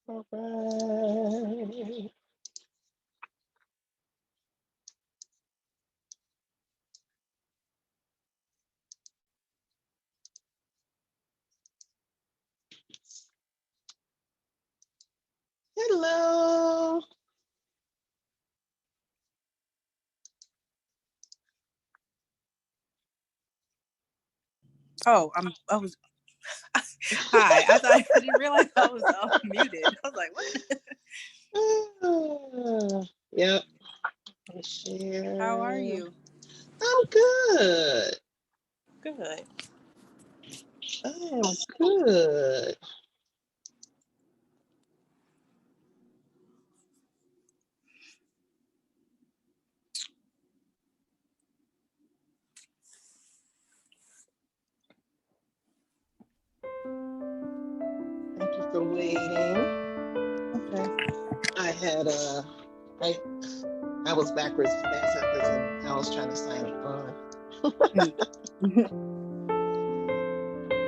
All right. Hello. Oh, I was hi. I didn't realize I was muted. I was like, what? Yep. How are Share. you? I'm good. Good. I am good. Thank you for waiting. Okay. I had I I was backwards fast because I was trying to sign on.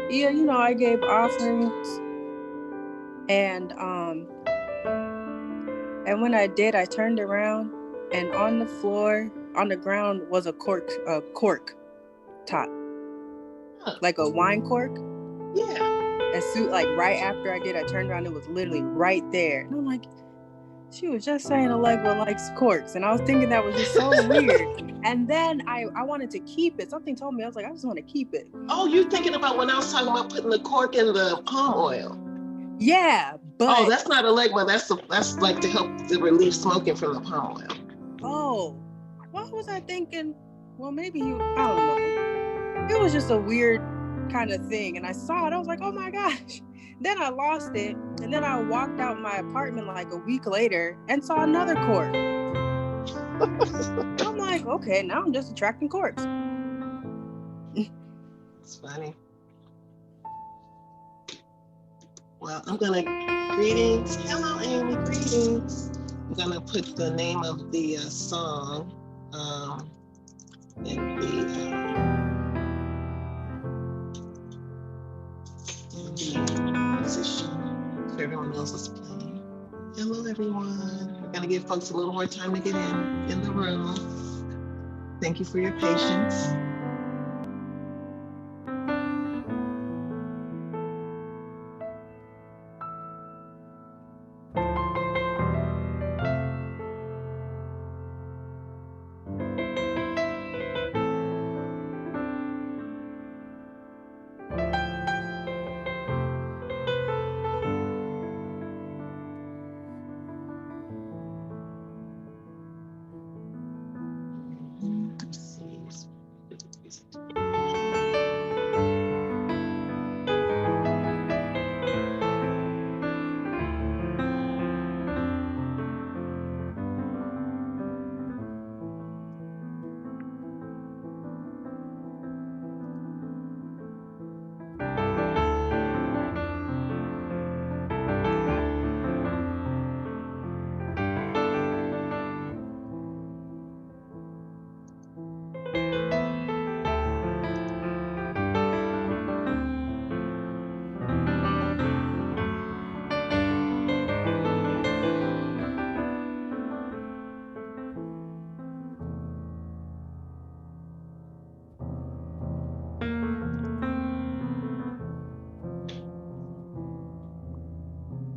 Yeah, I gave offerings and when I did, I turned around and on the floor, on the ground was a cork top, Huh. like a wine cork. Yeah. Like right after I did, I turned around, it was literally right there. And I'm like, she was just saying Allegra likes corks. And I was thinking that was just so weird. And then I wanted to keep it. Something told me, I was like, I just want to keep it. Oh, you thinking about when I was talking about putting the cork in the palm oil? Yeah, Oh, but that's not a legma. That's like to help to relieve smoking from the palm oil. oh, what was I thinking? Well, maybe I don't know. It was just a weird kind of thing. And I saw it, I was like, oh my gosh. Then I lost it. And then I walked out my apartment like a week later and saw another cork. I'm like, okay, now I'm just attracting corks. It's funny. Well, I'm gonna greetings. Hello, Amy. Greetings. I'm gonna put the name of the song in the musician so everyone else is playing. Hello, everyone. We're gonna give folks a little more time to get in the room. Thank you for your patience.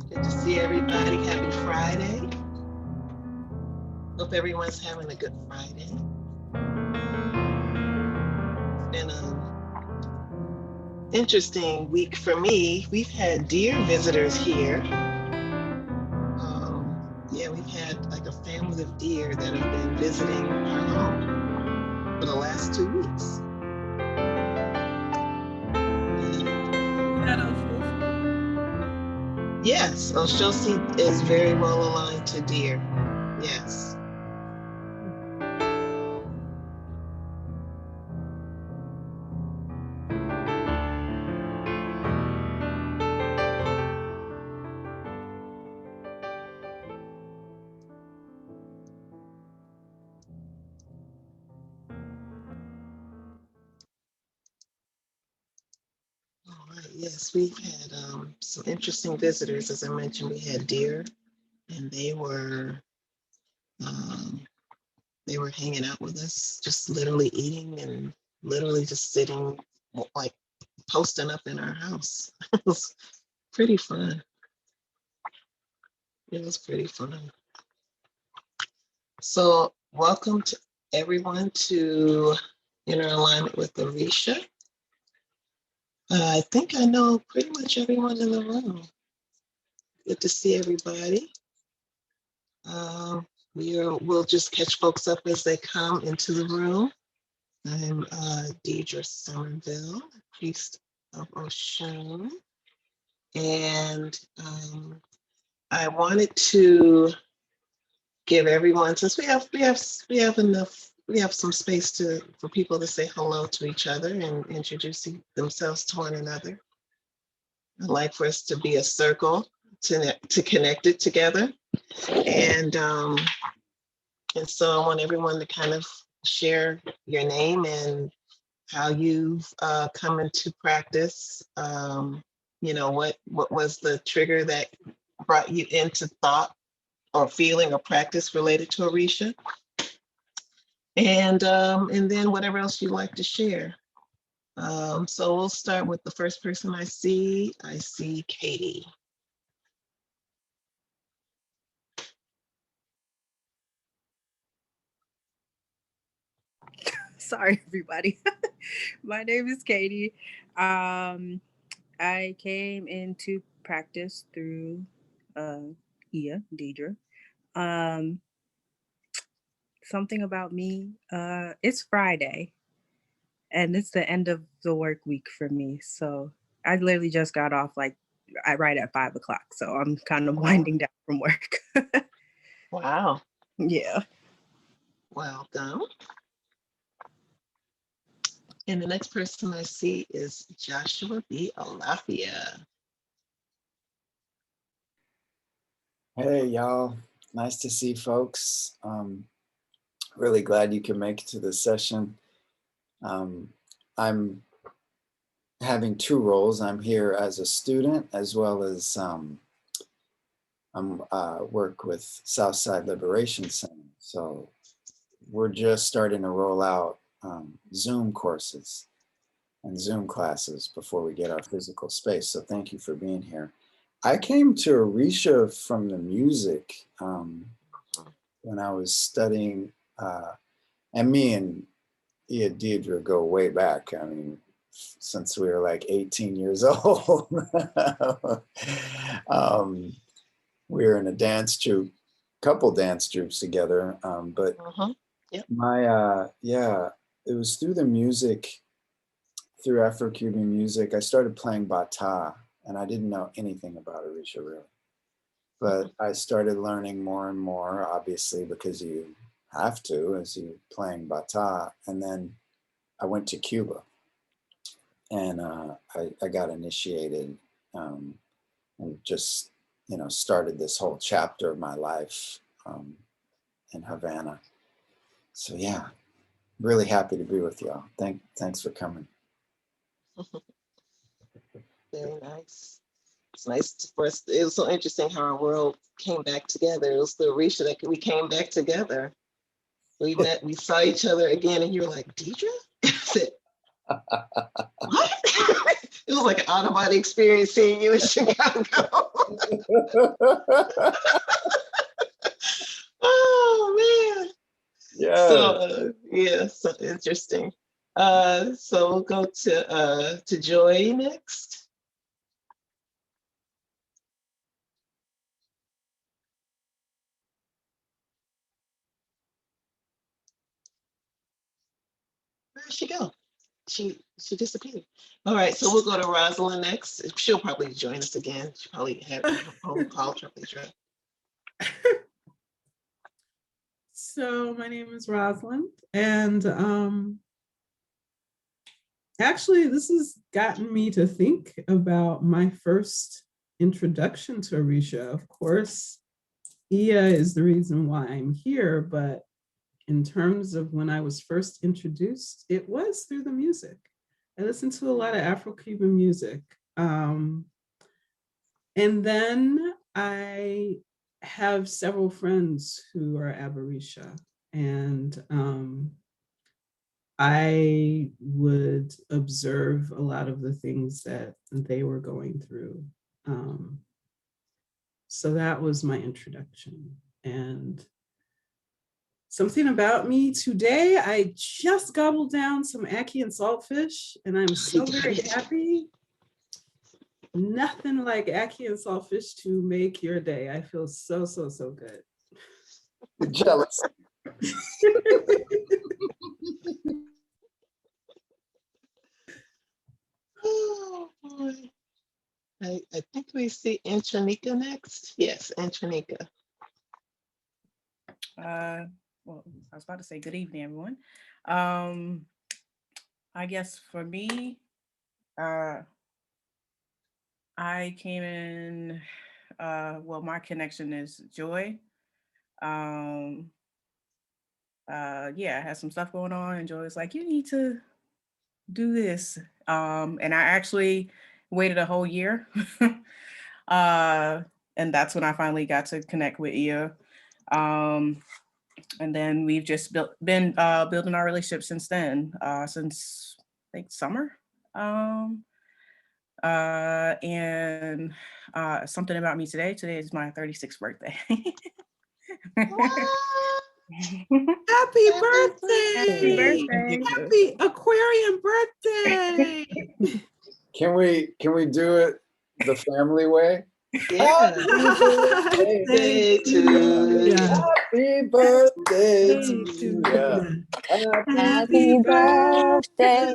Good to see everybody. Happy Friday. Hope everyone's having a good Friday. It's been an interesting week for me. We've had deer visitors here. Yeah, we've had like a family of deer that have been visiting our home for the last 2 weeks. Yes, Oshosi is very well aligned to deer. Yes. All right, Yes, we've had some interesting visitors. As I mentioned, we had deer, and um, they were hanging out with us, just literally eating and literally just sitting, like posting up in our house. It was pretty fun. It was pretty fun. So, welcome to everyone to Inner Alignment with Orisha. I think I know pretty much everyone in the room. Good to see everybody. Um, we'll just catch folks up as they come into the room. I'm Deidra Somerville, priest of Oshun, and I wanted to give everyone, since we have some space for people to say hello to each other and introduce themselves to one another. I'd like for us to be a circle to connect it together, and so I want everyone to kind of share your name and how you've come into practice. What was the trigger that brought you into thought or feeling or practice related to Orisha? And then whatever else you'd like to share. So we'll start with the first person I see. I see Katie. Sorry, everybody. My name is Katie. I came into practice through Deidra. Um, Something about me. It's Friday, and it's the end of the work week for me. So I literally just got off right at 5 o'clock. So I'm kind of winding down from work. Wow. Yeah. Welcome. And the next person I see is Joshua B. Alafia. Hey, y'all. Nice to see folks. Really glad you can make it to this session. I'm having two roles. I'm here as a student as well as I'm work with Southside Liberation Center. So we're just starting to roll out Zoom courses and Zoom classes before we get our physical space. So thank you for being here. I came to Orisha from the music when I was studying, and me and Deidra go way back. I mean, since we were like 18 years old. We were in a dance troupe, couple dance troupes together. But Yep. it was through the music, through Afro-Cuban music. I started playing bata, and I didn't know anything about Orisha really. But I started learning more and more, obviously, because you have to as you're playing bata. And then I went to Cuba, and I got initiated, and just, started this whole chapter of my life in Havana. So yeah, really happy to be with y'all. Thanks for coming. Very nice. It's nice for us. It was so interesting how our world came back together. It was the Orisha that we came back together. We met, we saw each other again, and you were like, Deidra? I said, what? It was like an out of body experience seeing you in Chicago. Oh man. Yeah. So interesting. So we'll go to Joy next. Where'd she go? She disappeared. All right, so we'll go to Rosalind next. She'll probably join us again. She probably had a phone call, probably tried. So my name is Rosalind, and actually this has gotten me to think about my first introduction to Orisha. Of course, Ia is the reason why I'm here, but in terms of when I was first introduced, it was through the music. I listened to a lot of Afro-Cuban music And then I have several friends who are Aborisha, and I would observe a lot of the things that they were going through. So that was my introduction. And something about me today, I just gobbled down some ackee and saltfish, and I'm so very happy. Nothing like ackee and saltfish to make your day. I feel so, so, so good. Jealous. Oh, boy. I think we see Antranika next. Yes, Antranika. Well, I was about to say good evening, everyone. I guess for me, I came in, well, my connection is joy. Yeah, I had some stuff going on, and Joy's like, you need to do this. And I actually waited a whole year. And that's when I finally got to connect with Ia. And then we've just been building our relationship since then, since I think summer. And something about me today. Today is my 36th birthday. Happy birthday! Happy birthday! Happy Aquarian birthday! Can we do it the family way? Yeah. Birthday to you. Happy birthday to you. Happy birthday.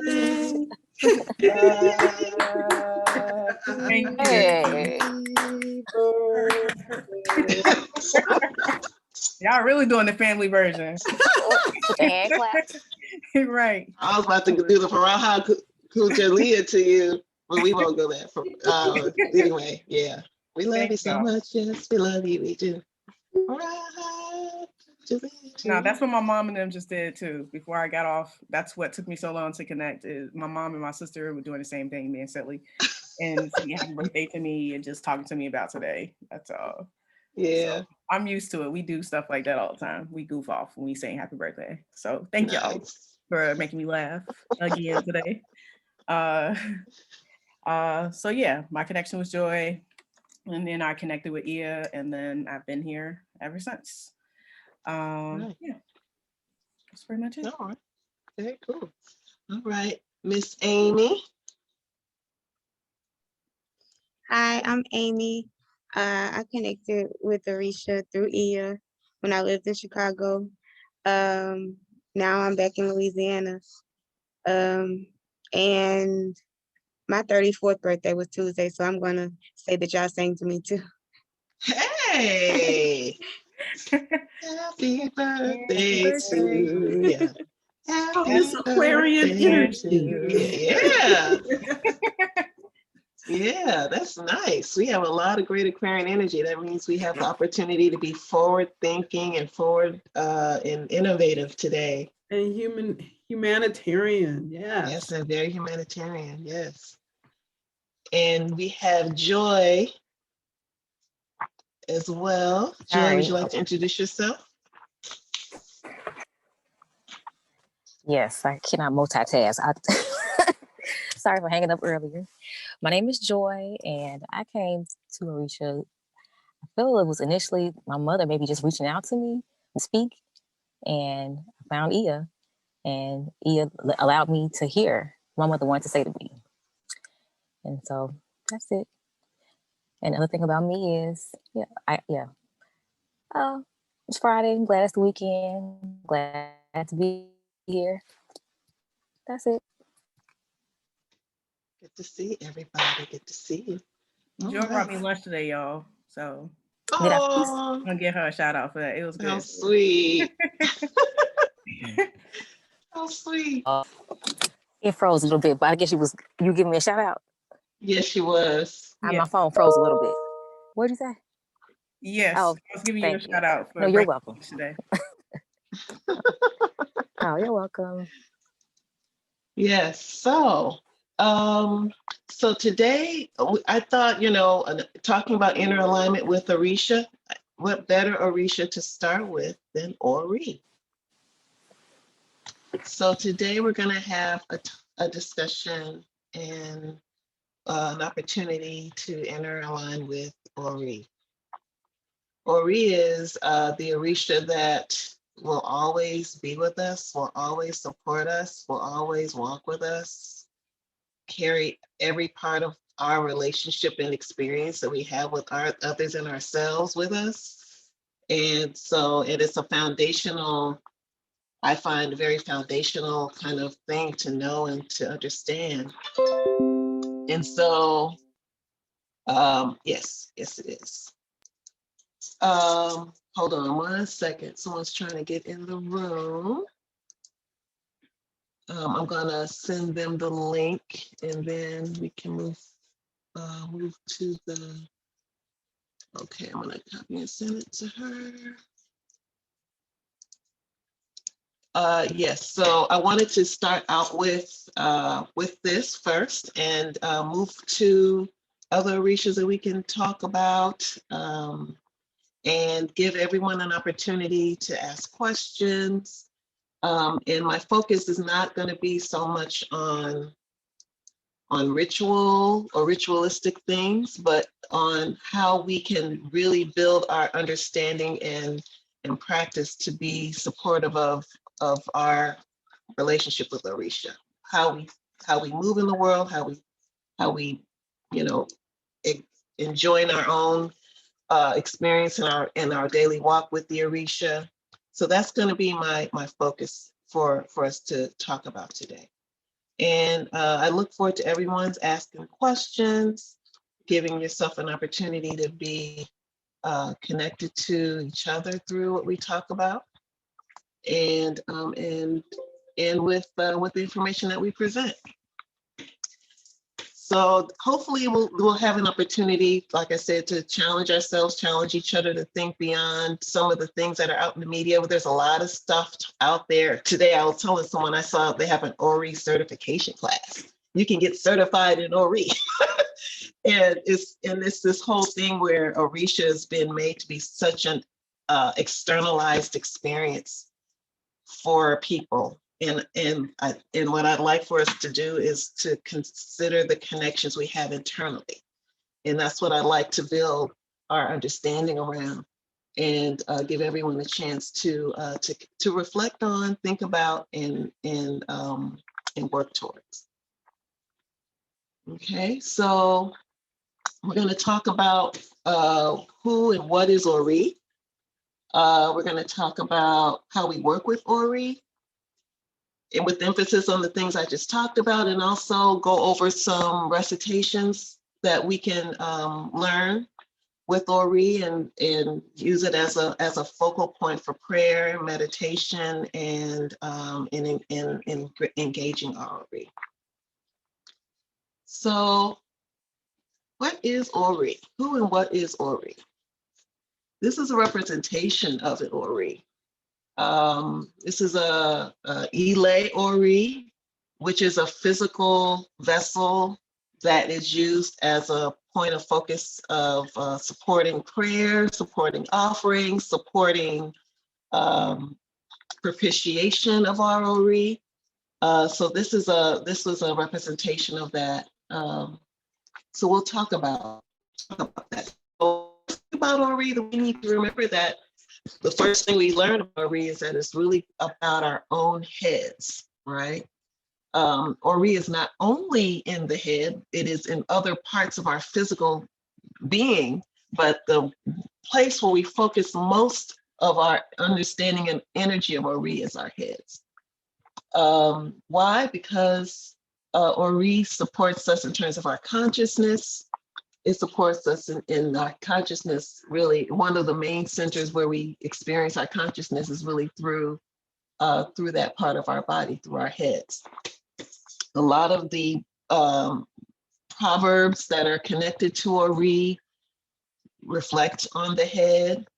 Thank you. Hey. Y'all really doing the family version. Put your hand claps. Right. I was about to do the Faraha Kujalia to you, but we won't go there. Anyway, yeah. We love you so much. Yes, we love you. We do. No, that's what my mom and them just did too. Before I got off, that's what took me so long to connect. Is my mom and my sister were doing the same thing, being silly, and singing happy birthday to me and just talking to me about today. That's all. Yeah. So I'm used to it. We do stuff like that all the time. We goof off when we sing happy birthday. So thank y'all for making me laugh again today. So yeah, my connection was Joy, and then I connected with Ia, and then I've been here ever since. Right. Yeah, that's pretty much it. All right. Very cool. All right, Miss Amy. Hi, I'm Amy. I connected with Orisha through Ia when I lived in Chicago. Now I'm back in Louisiana. And my 34th birthday was Tuesday, so I'm gonna say that y'all sang to me too. Hey. Happy birthday to you. This Aquarian energy. Yeah. Yeah, that's nice. We have a lot of great Aquarian energy. That means we have the opportunity to be forward thinking and forward and innovative today. And humanitarian, yes. Yes, and very humanitarian, yes. And we have Joy as well. Joy, would you like to introduce yourself? Yes, I cannot multitask. Sorry for hanging up earlier. My name is Joy, and I came to Orisha. I feel it was initially my mother maybe just reaching out to me to speak, and I found Ia, and Ia allowed me to hear what my mother wanted to say to me. And so that's it. And the other thing about me is, it's Friday. I'm glad it's the weekend. Glad to be here. That's it. Good to see everybody. Good to see you. Joy brought me lunch today, y'all. So I'm gonna give her a shout out for that. It was good. How sweet. How sweet. It froze a little bit, but I guess you giving me a shout out? Yes, she was. My phone froze a little bit. What'd you say? Yes. Oh, I was giving you a shout out for you're welcome. Today. Oh, you're welcome. Yes. So So today I thought, talking about inner alignment with Orisha, what better Orisha to start with than Ori? So today we're going to have a discussion and an opportunity to inner align with Ori. Ori is the Orisha that will always be with us, will always support us, will always walk with us, carry every part of our relationship and experience that we have with our others and ourselves with us. And so it is a foundational, I find a very foundational kind of thing to know and to understand. And so, yes, it is. Hold on 1 second. Someone's trying to get in the room. I'm gonna send them the link and then we can move to the, okay, I'm gonna copy and send it to her. Yes, so I wanted to start out with this first and move to other Orishas that we can talk about and give everyone an opportunity to ask questions. And my focus is not going to be so much on ritual or ritualistic things, but on how we can really build our understanding and practice to be supportive of our relationship with Orisha, how we move in the world, how we enjoying our own experience in our daily walk with the Orisha. So that's going to be my focus for us to talk about today. And I look forward to everyone's asking questions, giving yourself an opportunity to be connected to each other through what we talk about, and with the information that we present. So hopefully we'll have an opportunity, like I said, to challenge ourselves, challenge each other to think beyond some of the things that are out in the media. There's a lot of stuff out there. Today I was telling someone I saw they have an Ori certification class. You can get certified in Ori. And it's this whole thing where Orisha has been made to be such an externalized experience for people. And what I'd like for us to do is to consider the connections we have internally. And that's what I'd like to build our understanding around and give everyone a chance to reflect on, think about, and work towards. Okay, so we're going to talk about who and what is Ori. We're going to talk about how we work with Ori, and with emphasis on the things I just talked about, and also go over some recitations that we can learn with Ori and use it as a focal point for prayer, meditation, and in engaging Ori. So what is Ori? Who and what is Ori? This is a representation of an Ori. This is a Ile Ori, which is a physical vessel that is used as a point of focus of supporting prayer, supporting offerings, supporting propitiation of our Ori. So this was a representation of that. So we'll talk about that. So about Ori, we need to remember that the first thing we learn about Ori is that it's really about our own heads, right? Ori is not only in the head, it is in other parts of our physical being, but the place where we focus most of our understanding and energy of Ori is our heads. Why? Because Ori supports us in terms of our consciousness. It supports us in our consciousness. Really, one of the main centers where we experience our consciousness is really through that part of our body, through our heads. A lot of the proverbs that are connected to Ori reflect on the head.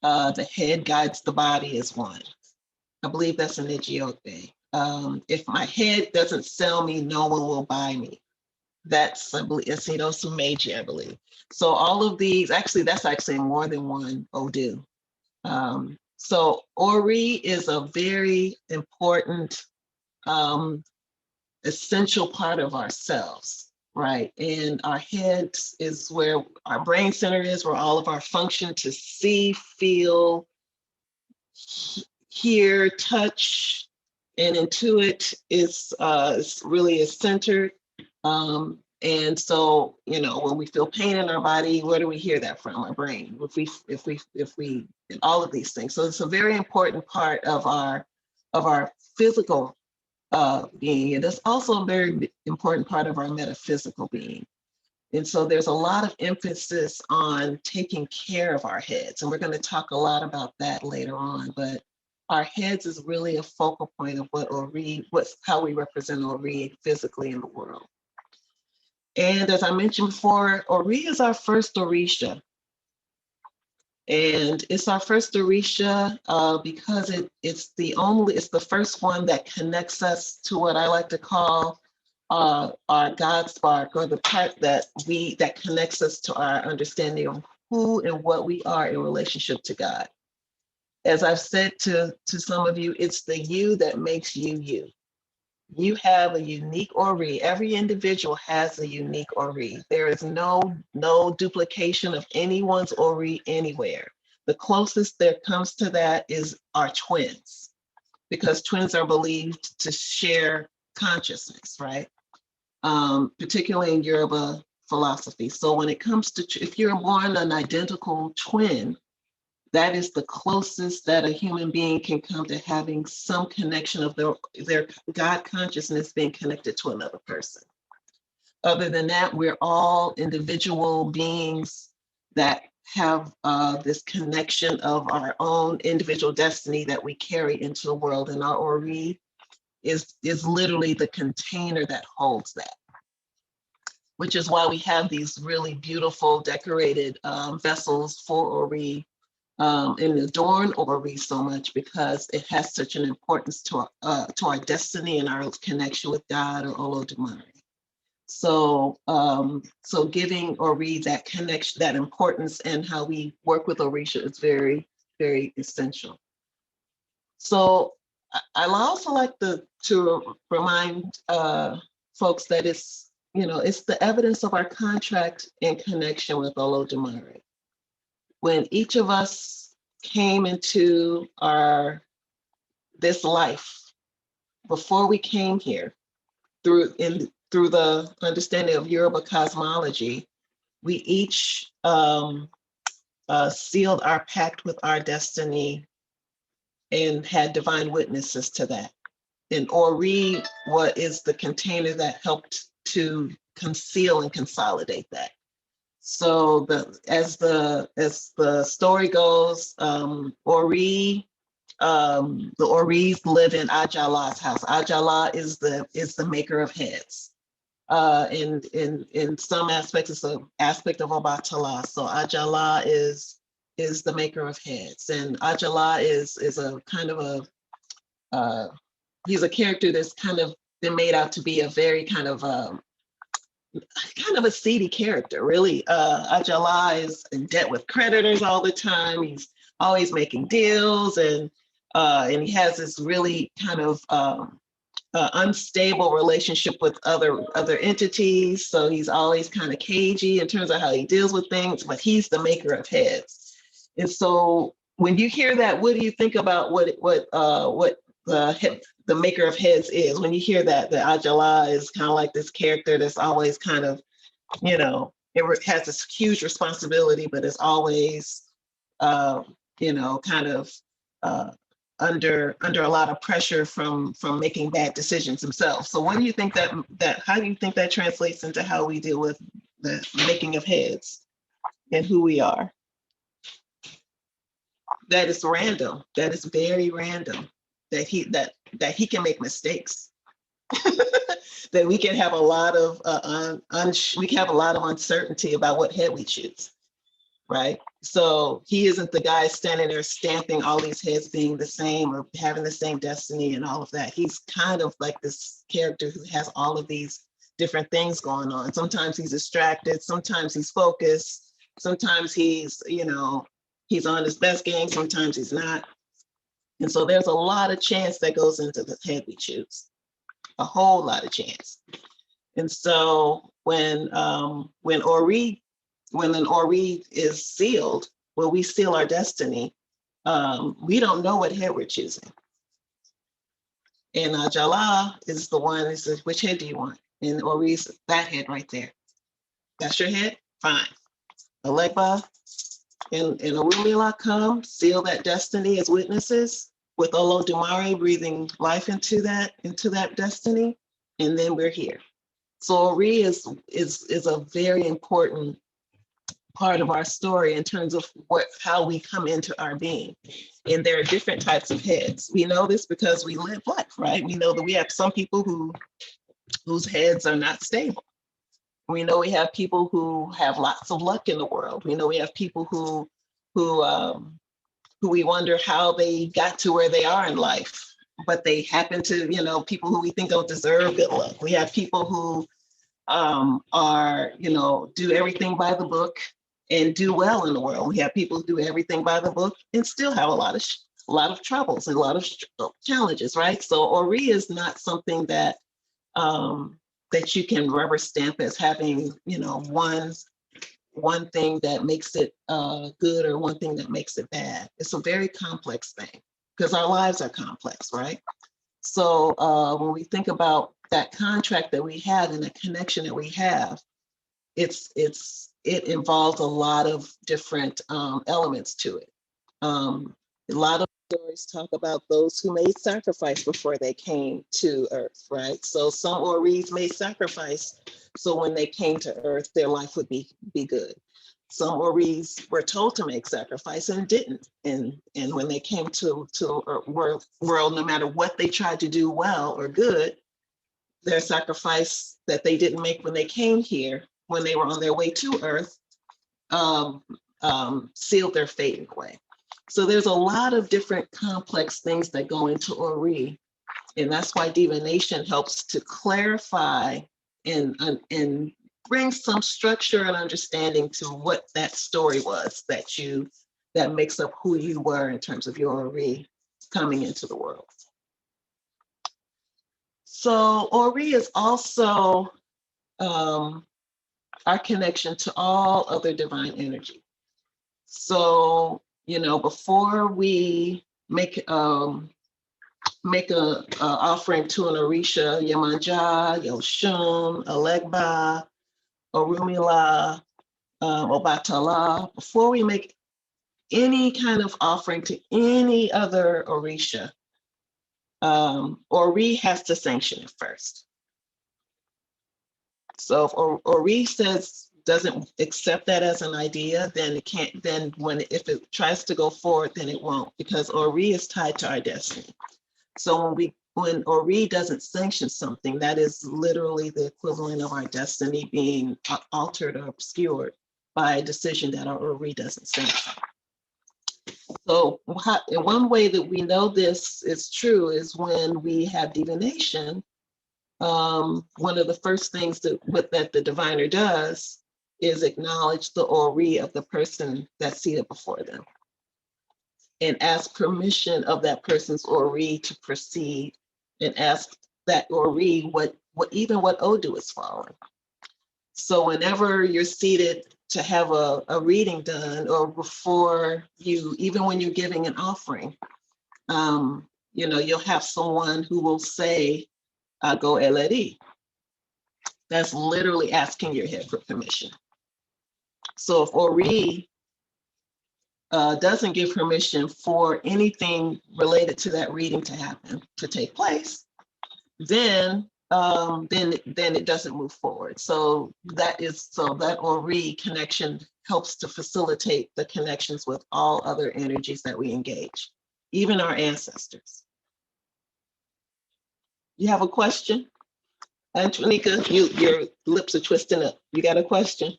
The head guides the body as one. I believe that's in Ejiope. If my head doesn't sell me, no one will buy me. That's, I believe, Aceto Sumeji, I believe. So all of these, actually, that's actually more than one Odu. So Ori is a very important, essential part of ourselves, right? And our heads is where our brain center is, where all of our function to see, feel, hear, touch, and intuit is really is centered. And so, you know, when we feel pain in our body, where do we hear that from? Our brain. If we, and all of these things. So it's a very important part of our physical being. And it's also a very important part of our metaphysical being. And so there's a lot of emphasis on taking care of our heads. And we're going to talk a lot about that later on. But our heads is really a focal point of how we represent Ori physically in the world. And as I mentioned before, Ori is our first Orisha. And it's our first Orisha because it's the first one that connects us to what I like to call our God spark, or the part that connects us to our understanding of who and what we are in relationship to God. As I've said to some of you, it's the you that makes you you. You have a unique Ori. Every individual has a unique Ori. There is no duplication of anyone's Ori anywhere. The closest that comes to that is our twins, because twins are believed to share consciousness, right? Particularly in Yoruba philosophy. So when it comes to, if you're born an identical twin, that is the closest that a human being can come to having some connection of their God consciousness being connected to another person. Other than that, we're all individual beings that have this connection of our own individual destiny that we carry into the world. And our Ori is literally the container that holds that, which is why we have these really beautiful decorated vessels for Ori. And adorn Ori so much because it has such an importance to our destiny and our connection with God or Olodumare. So, so giving Ori that connection, that importance, and how we work with Orisha is very, very essential. So, I also like to remind folks that it's the evidence of our contract in connection with Olodumare. When each of us came into this life, before we came here, through the understanding of Yoruba cosmology, we each sealed our pact with our destiny and had divine witnesses to that. And Ori is the container that helped to conceal and consolidate that. So as the story goes, the Oris live in Ajala's house. Ajala is the maker of heads. In some aspects, it's an aspect of Obatala. So Ajala is the maker of heads, and Ajala is a kind of he's a character that's kind of been made out to be a very kind of a seedy character, really. Ajala is in debt with creditors all the time. He's always making deals, and he has this really kind of unstable relationship with other entities. So he's always kind of cagey in terms of how he deals with things, but he's the maker of heads. And so when you hear that, what do you think about what the maker of heads is? When you hear that, the Ajala is kind of like this character that's always kind of, it has this huge responsibility, but it's always, kind of under a lot of pressure from making bad decisions himself. So what do you think how do you think that translates into how we deal with the making of heads and who we are? That is random. That is very random. That he can make mistakes. That we can have a lot of uncertainty about what head we choose. right? So he isn't the guy standing there stamping all these heads being the same or having the same destiny and all of that. He's kind of like this character who has all of these different things going on. Sometimes he's distracted, sometimes he's focused, sometimes he's, he's on his best game, sometimes he's not. And so there's a lot of chance that goes into the head we choose, a whole lot of chance. And so when an Ori is sealed, when we seal our destiny, we don't know what head we're choosing. And Jala is the one that says, which head do you want? And Ori's that head right there. That's your head? Fine. Alegba and Orumila come, seal that destiny as witnesses with Olodumare breathing life into that destiny, and then we're here. So Ori is a very important part of our story in terms of how we come into our being. And there are different types of heads. We know this because we live life, right? We know that we have some people whose heads are not stable. We know we have people who have lots of luck in the world. We know we have people who we wonder how they got to where they are in life, but they happen to, people who we think don't deserve good luck. We have people who are, do everything by the book and do well in the world. We have people who do everything by the book and still have a lot of troubles and a lot of challenges, right? So Ori is not something that that you can rubber stamp as having, one thing that makes it good or one thing that makes it bad. It's a very complex thing because our lives are complex, right? So when we think about that contract that we have and the connection that we have, it involves a lot of different elements to it. A lot of stories talk about those who made sacrifice before they came to Earth, right? So some Oris made sacrifice so when they came to Earth, their life would be good. Some Oris were told to make sacrifice and didn't. And when they came to world, no matter what they tried to do well or good, their sacrifice that they didn't make when they came here, when they were on their way to Earth, sealed their fate in a way. So there's a lot of different complex things that go into Ori. And that's why divination helps to clarify and bring some structure and understanding to what that story was that makes up who you were in terms of your Ori coming into the world. So Ori is also our connection to all other divine energy. So, before we make a offering to an Orisha, Yemanja, Oshun, Alegba, Orumila, Obatala, before we make any kind of offering to any other Orisha, Ori has to sanction it first. So if Ori doesn't accept that as an idea, then it can't, then if it tries to go forward, then it won't, because Ori is tied to our destiny. So when Ori doesn't sanction something, that is literally the equivalent of our destiny being altered or obscured by a decision that our Ori doesn't sanction. So one way that we know this is true is when we have divination. One of the first things that the diviner does is acknowledge the Ori of the person that's seated before them and ask permission of that person's Ori to proceed and ask that Ori what Odu is following. So whenever you're seated to have a reading done, or before even when you're giving an offering, you'll have someone who will say, go Eleri. That's literally asking your head for permission. So if Ori doesn't give permission for anything related to that reading to take place, then it doesn't move forward. So that Ori connection helps to facilitate the connections with all other energies that we engage, even our ancestors. You have a question? Antonika, your lips are twisting up. You got a question?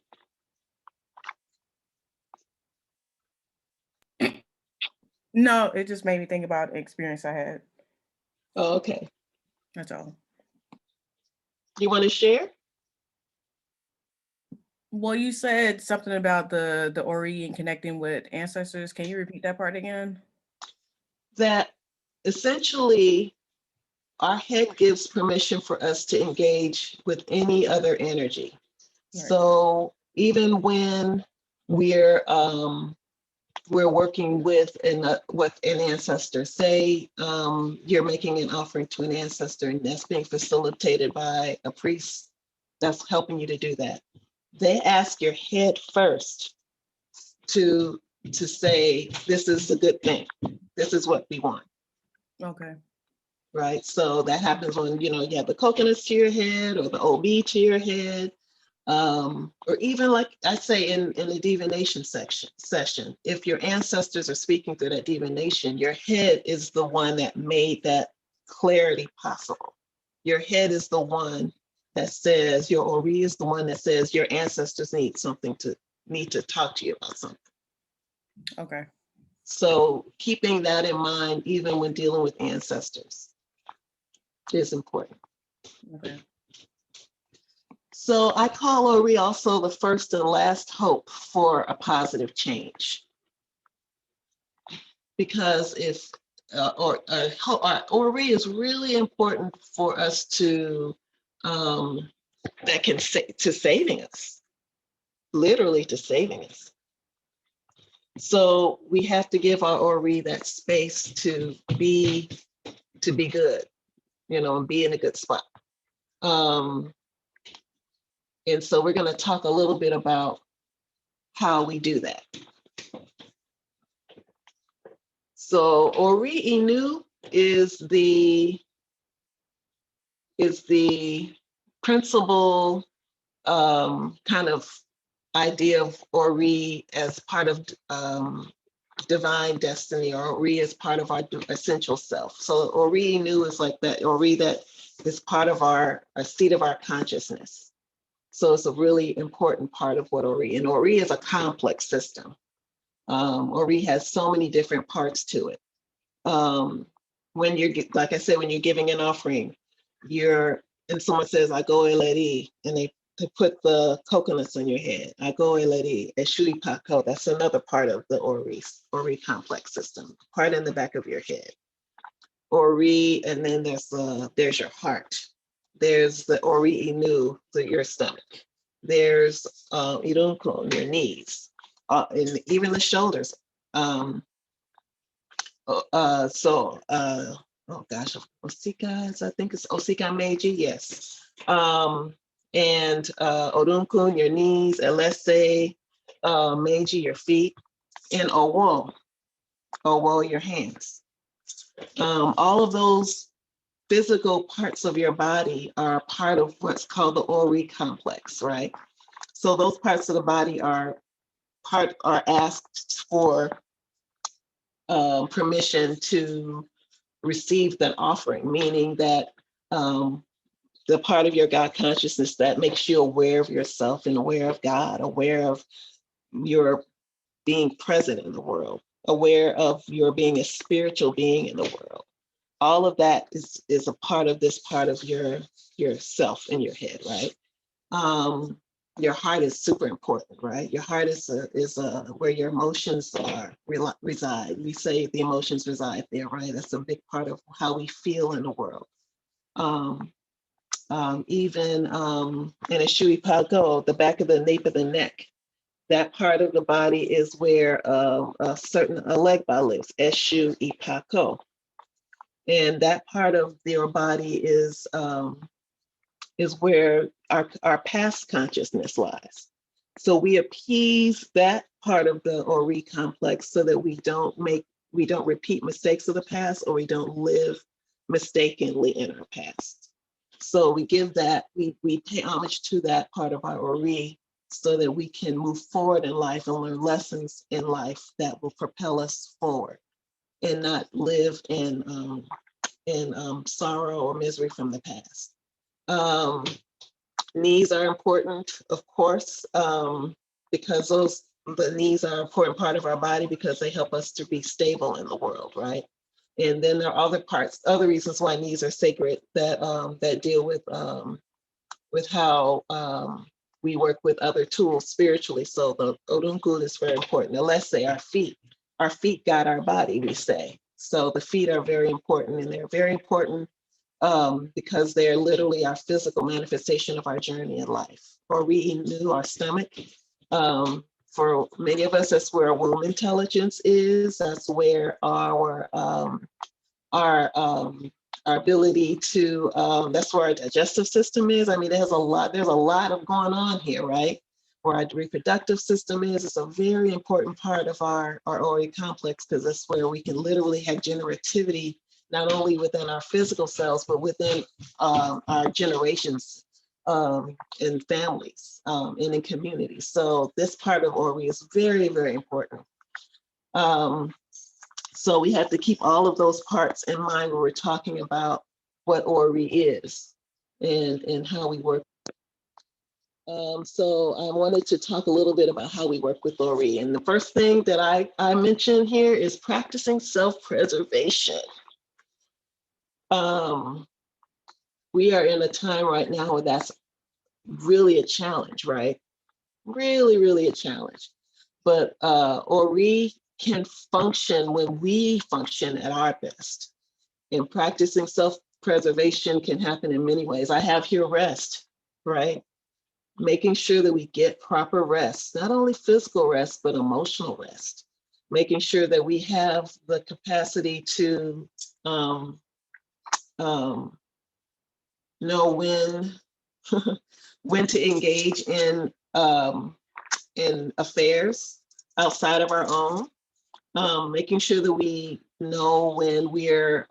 No, it just made me think about an experience I had. Oh, okay. That's all. You want to share? Well, you said something about the Ori and connecting with ancestors. Can you repeat that part again? That essentially our head gives permission for us to engage with any other energy. Right. So even when we're working with an ancestor, say you're making an offering to an ancestor and that's being facilitated by a priest that's helping you to do that. They ask your head first to say, this is a good thing. This is what we want. Okay. Right. So that happens when, you have the coconuts to your head or the OB to your head. Or even like I say in the divination session, if your ancestors are speaking through that divination, your head is the one that made that clarity possible. Your head is the one that says, your Ori is the one that says your ancestors need to talk to you about something. Okay. So keeping that in mind, even when dealing with ancestors, is important. Okay. So I call Ori also the first and last hope for a positive change. Because if Ori is really important for us to that can say to saving us, literally to saving us. So we have to give our Ori that space to be good, and be in a good spot. And so we're going to talk a little bit about how we do that. So Ori Inu is the principal kind of idea of Ori as part of divine destiny, or Ori as part of our essential self. So Ori Inu is like that Ori that is part of our seat of our consciousness. So it's a really important part of what Ori, and Ori is a complex system. Ori has so many different parts to it. When you're, like I said, when you're giving an offering, and someone says, I go Eledi, and they put the coconuts on your head. I go Eledi, Eshui Pako, that's another part of the Ori complex system, part in the back of your head. Ori, and then there's your heart. There's the Ori Inu, your stomach. There's Irunko, your knees, and even the shoulders. Oh gosh, Osika, I think it's Osika Meiji, yes. And Odunkun, your knees, Elese, Meiji, your feet, and Owo, your hands. All of those physical parts of your body are part of what's called the Ori complex, right? So those parts of the body are asked for permission to receive that offering, meaning that the part of your God consciousness that makes you aware of yourself and aware of God, aware of your being present in the world, aware of your being a spiritual being in the world. All of that is a part of this part of your self in your head, right? Your heart is super important, right? Your heart is where your emotions reside. We say the emotions reside there, right? That's a big part of how we feel in the world. Even in a Shui Pago, the back of the nape of the neck, that part of the body is where a legba lives, Eshu Ipako. And that part of your body is where our past consciousness lies. So we appease that part of the Ori complex so that we don't repeat mistakes of the past, or we don't live mistakenly in our past. So we give that, we pay homage to that part of our Ori so that we can move forward in life and learn lessons in life that will propel us forward and not live in sorrow or misery from the past. Knees are important, of course, because those the knees are an important part of our body because they help us to be stable in the world, right? And then there are other parts, other reasons why knees are sacred that that deal with how we work with other tools spiritually. So the odunkul is very important. Now let's say our feet guide our body, we say. So the feet are very important, and they're very important because they're literally our physical manifestation of our journey in life. Or we knew our stomach. For many of us, that's where our womb intelligence is. That's where our ability to that's where our digestive system is. I mean, there's a lot of going on here, right? Where our reproductive system is. It's a very important part of our Ori complex, because that's where we can literally have generativity, not only within our physical cells, but within our generations in families and in communities. So this part of Ori is very, very important. So we have to keep all of those parts in mind when we're talking about what Ori is and how we work. So I wanted to talk a little bit about how we work with Ori. And the first thing that I mentioned here is practicing self-preservation. We are in a time right now where that's really a challenge, right? Really, really a challenge. But Ori can function when we function at our best. And practicing self-preservation can happen in many ways. I have here rest, right? Making sure that we get proper rest, not only physical rest, but emotional rest. Making sure that we have the capacity to know when to engage in affairs outside of our own. Making sure that we know when we're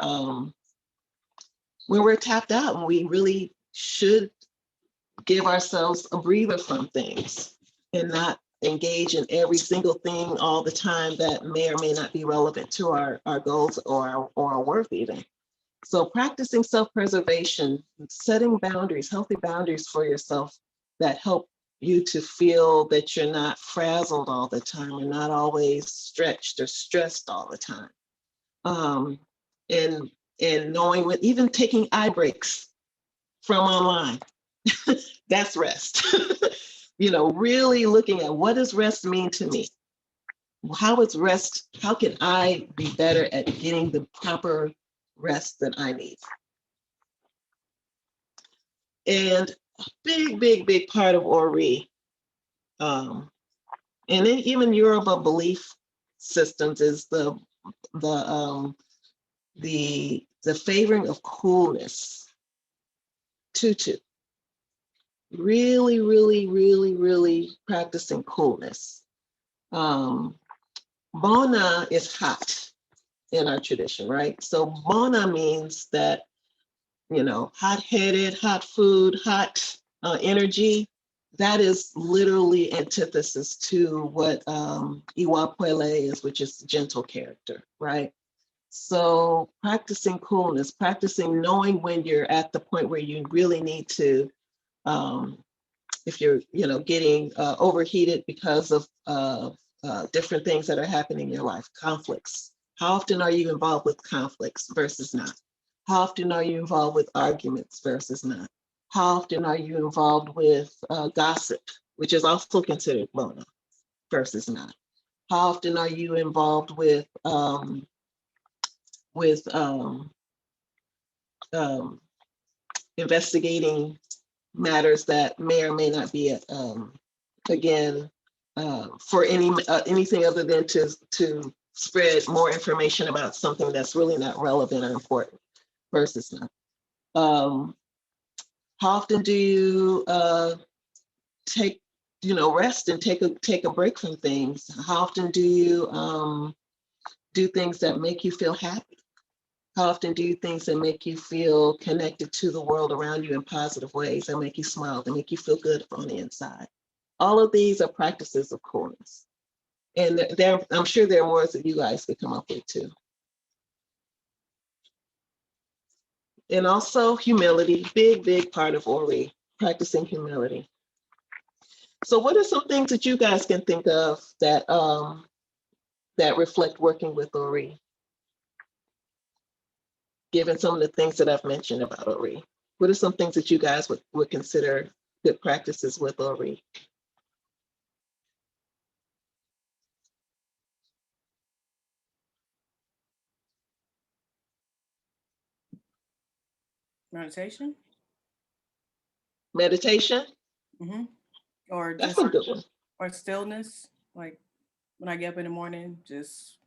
tapped out, and we really should give ourselves a breather from things and not engage in every single thing all the time that may or may not be relevant to our goals or our work even. So practicing self-preservation, setting boundaries, healthy boundaries for yourself that help you to feel that you're not frazzled all the time and not always stretched or stressed all the time. And knowing when, even taking eye breaks from online, that's rest. Really looking at, what does rest mean to me? How is rest? How can I be better at getting the proper rest that I need? And a big part of Ori, and then even Yoruba belief systems, is the favoring of coolness. Tutu. Really practicing coolness. Bona is hot in our tradition, right? So Bona means that, hot-headed, hot food, hot energy. That is literally antithesis to what Iwapwele is, which is gentle character, right? So practicing coolness, practicing knowing when you're at the point where you really need to, if you're, getting overheated because of different things that are happening in your life, conflicts. How often are you involved with conflicts versus not? How often are you involved with arguments versus not? How often are you involved with gossip, which is also considered Bona, versus not? How often are you involved with investigating matters that may or may not be again for anything other than to spread more information about something that's really not relevant or important versus not? How often do you take rest and take a break from things? How often do you do things that make you feel happy? How often do you things that make you feel connected to the world around you in positive ways, that make you smile, that make you feel good on the inside? All of these are practices of coolness. And I'm sure there are more that you guys could come up with too. And also humility, big part of Ori, practicing humility. So what are some things that you guys can think of that that reflect working with Ori? Given some of the things that I've mentioned about Ori, what are some things that you guys would consider good practices with Ori? Meditation. Meditation, Mm-hmm. Or that's just a good one. or stillness. Like when I get up in the morning, just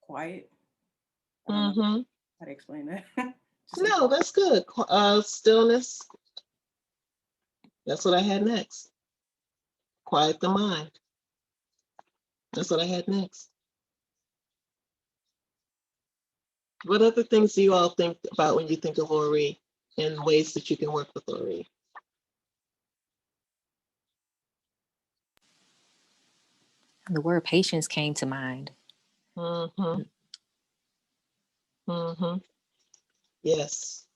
quiet. I don't know Mm-hmm. how to explain that. Just No, that's good. Stillness, that's what I had next. Quiet the mind, that's what I had next. What other things do you all think about when you think of Ori and ways that you can work with Ori? The word patience came to mind. Mm-hmm. Mm-hmm. Yes.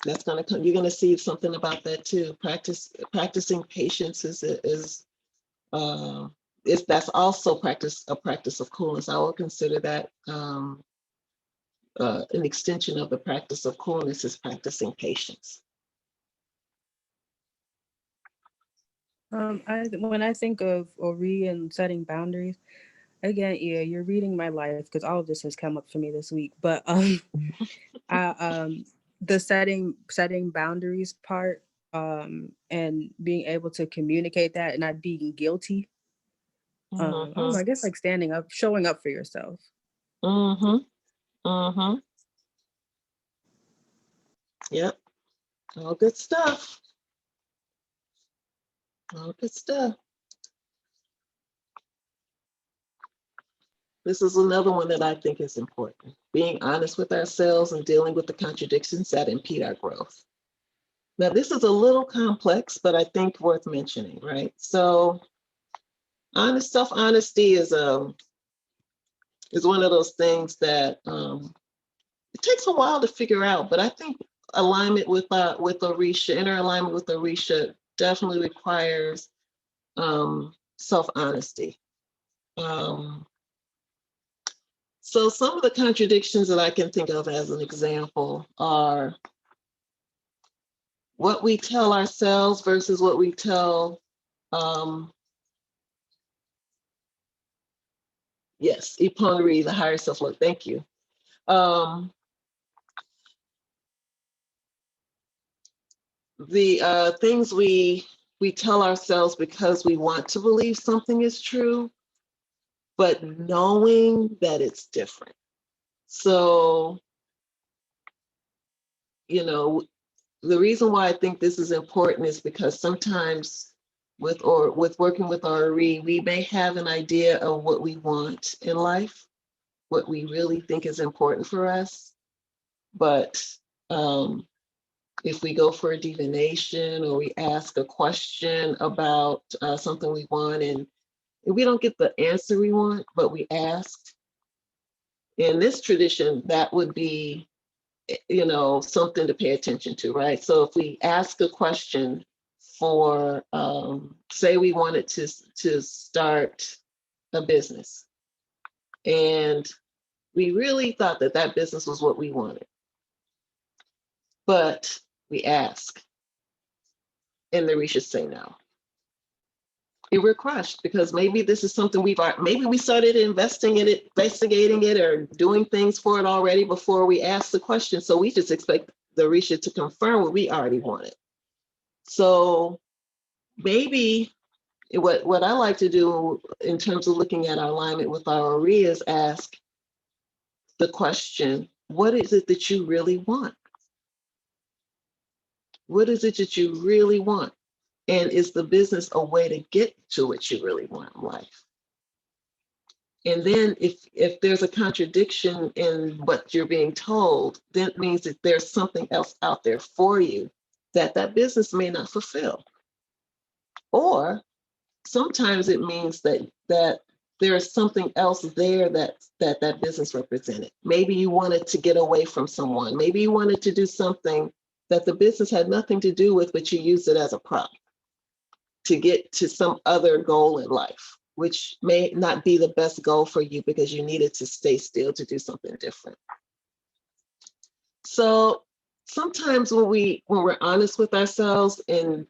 That's gonna come. You're gonna see something about that too. Practicing patience is that's also a practice of coolness. I would consider that an extension of the practice of coolness is practicing patience. When I think of Ori and setting boundaries, again, yeah, you're reading my life because all of this has come up for me this week. But I, the setting boundaries part, and being able to communicate that and not being guilty. I don't know, I guess like standing up, showing up for yourself. Mm-hmm. Mm-hmm. Yep. All good stuff. All good stuff. This is another one that I think is important. Being honest with ourselves and dealing with the contradictions that impede our growth. Now, this is a little complex, but I think worth mentioning, right? So, self-honesty is one of those things that it takes a while to figure out. But I think alignment with Orisha, inner alignment with Orisha, definitely requires self-honesty. So, some of the contradictions that I can think of as an example are what we tell ourselves versus what we tell yes, Iponri, the higher self. Look, thank you. The things we tell ourselves because we want to believe something is true, but knowing that it's different. So, you know, the reason why I think this is important is because sometimes with working with RE, we may have an idea of what we want in life, what we really think is important for us, but if we go for a divination or we ask a question about something we want and we don't get the answer we want, but we asked, in this tradition, that would be, something to pay attention to, right? So if we ask a question for, say we wanted to start a business and we really thought that business was what we wanted, but we ask and the Orisha say no. We're crushed because maybe this is something maybe we started investigating it or doing things for it already before we asked the question. So we just expect the Orisha to confirm what we already wanted. So maybe what I like to do in terms of looking at our alignment with our Ori is ask the question, what is it that you really want? What is it that you really want? And is the business a way to get to what you really want in life? And then if there's a contradiction in what you're being told, then it means that there's something else out there for you that business may not fulfill. Or sometimes it means that there is something else there that business represented. Maybe you wanted to get away from someone. Maybe you wanted to do something that the business had nothing to do with, but you used it as a prop to get to some other goal in life, which may not be the best goal for you because you needed to stay still to do something different. So sometimes when we're honest with ourselves and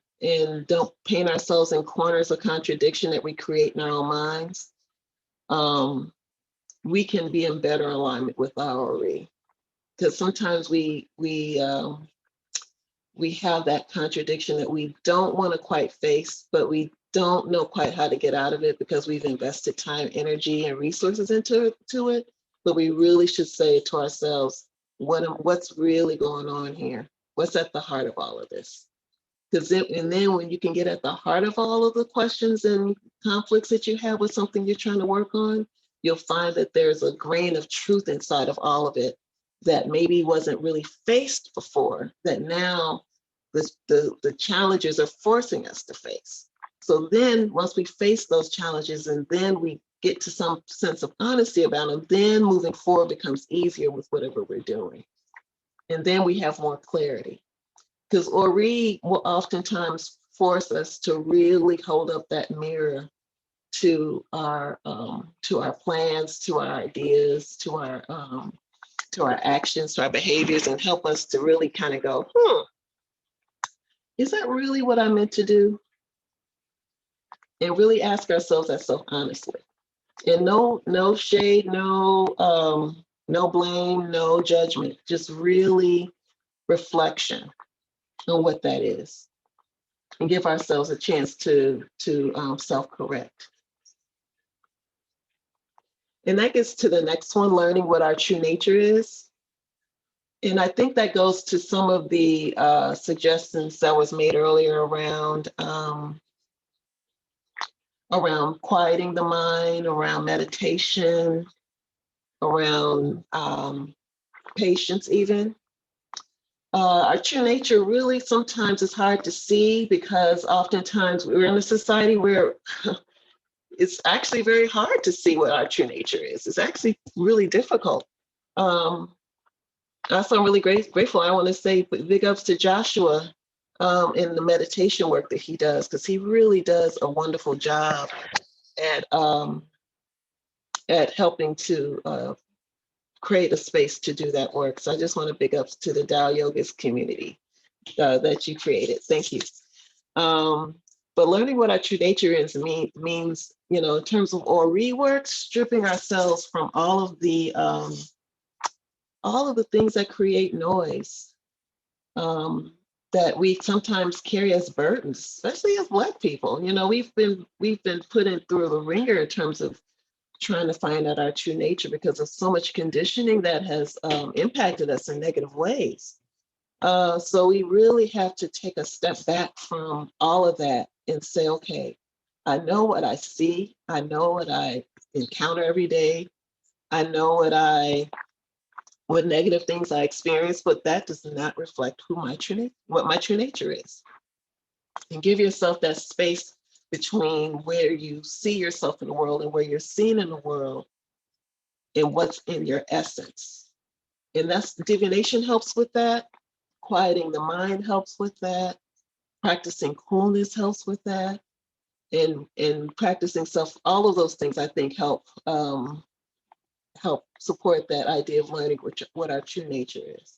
don't paint ourselves in corners of contradiction that we create in our own minds, we can be in better alignment with our Ori. Because sometimes we have that contradiction that we don't want to quite face, but we don't know quite how to get out of it because we've invested time, energy, and resources into it. But we really should say to ourselves, what's really going on here? What's at the heart of all of this? Because then when you can get at the heart of all of the questions and conflicts that you have with something you're trying to work on, you'll find that there's a grain of truth inside of all of it that maybe wasn't really faced before, that now the challenges are forcing us to face. So then once we face those challenges and then we get to some sense of honesty about them, then moving forward becomes easier with whatever we're doing. And then we have more clarity. Because Ori will oftentimes force us to really hold up that mirror to our plans, to our ideas, to our actions, to our behaviors, and help us to really kind of go, is that really what I meant to do? And really ask ourselves that so honestly. And no shade, no blame, no judgment, just really reflection on what that is, and give ourselves a chance to self-correct. And that gets to the next one, learning what our true nature is. And I think that goes to some of the suggestions that was made earlier around quieting the mind, around meditation, around patience even. Our true nature really sometimes is hard to see because oftentimes we're in a society where it's actually very hard to see what our true nature is. It's actually really difficult. Also, I'm really grateful. I want to say big ups to Joshua in the meditation work that he does, because he really does a wonderful job at helping to create a space to do that work. So I just want to big ups to the Tao Yogas community that you created. Thank you. But learning what our true nature is means, in terms of Ori work, stripping ourselves from all of the things that create noise that we sometimes carry as burdens, especially as Black people. We've been put in through the ringer in terms of trying to find out our true nature because of so much conditioning that has impacted us in negative ways. So we really have to take a step back from all of that and say, okay, I know what I see. I know what I encounter every day. I know what negative things I experience, but that does not reflect what my true nature is. And give yourself that space between where you see yourself in the world and where you're seen in the world and what's in your essence. And that's divination helps with that. Quieting the mind helps with that. Practicing coolness helps with that. And practicing all of those things I think help support that idea of learning what our true nature is.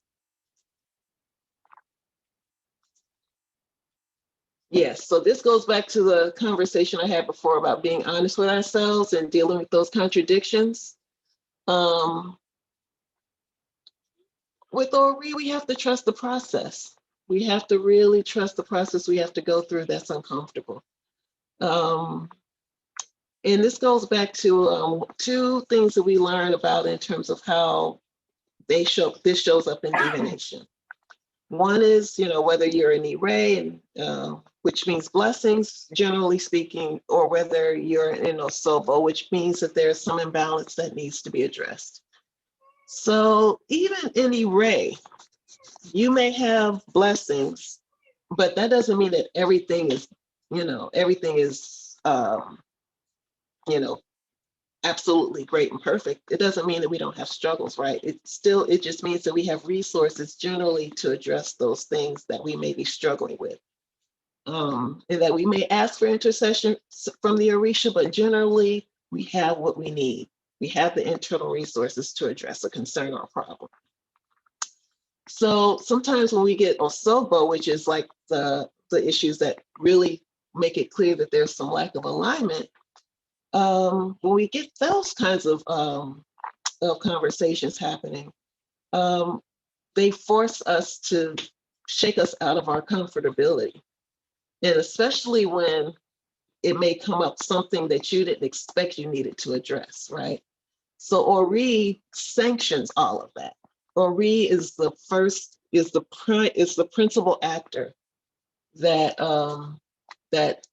Yes, so this goes back to the conversation I had before about being honest with ourselves and dealing with those contradictions. With Ori, we have to trust the process. We have to really trust the process we have to go through that's uncomfortable. And this goes back to two things that we learn about in terms of how this shows up in divination. One is, whether you're an Ire, which means blessings, generally speaking, or whether you're in Osobo, which means that there's some imbalance that needs to be addressed. So even in Ire, you may have blessings, but that doesn't mean that everything is absolutely great and perfect. It doesn't mean that we don't have struggles, right? It just means that we have resources generally to address those things that we may be struggling with. and that we may ask for intercession from the Orisha, but generally we have what we need. We have the internal resources to address a concern or a problem. So sometimes when we get Osobo, which is like the issues that really make it clear that there's some lack of alignment, when we get those kinds of conversations happening, they force us to shake us out of our comfortability. And especially when it may come up something that you didn't expect you needed to address, right? So Ori sanctions all of that. Ori is the principal actor that that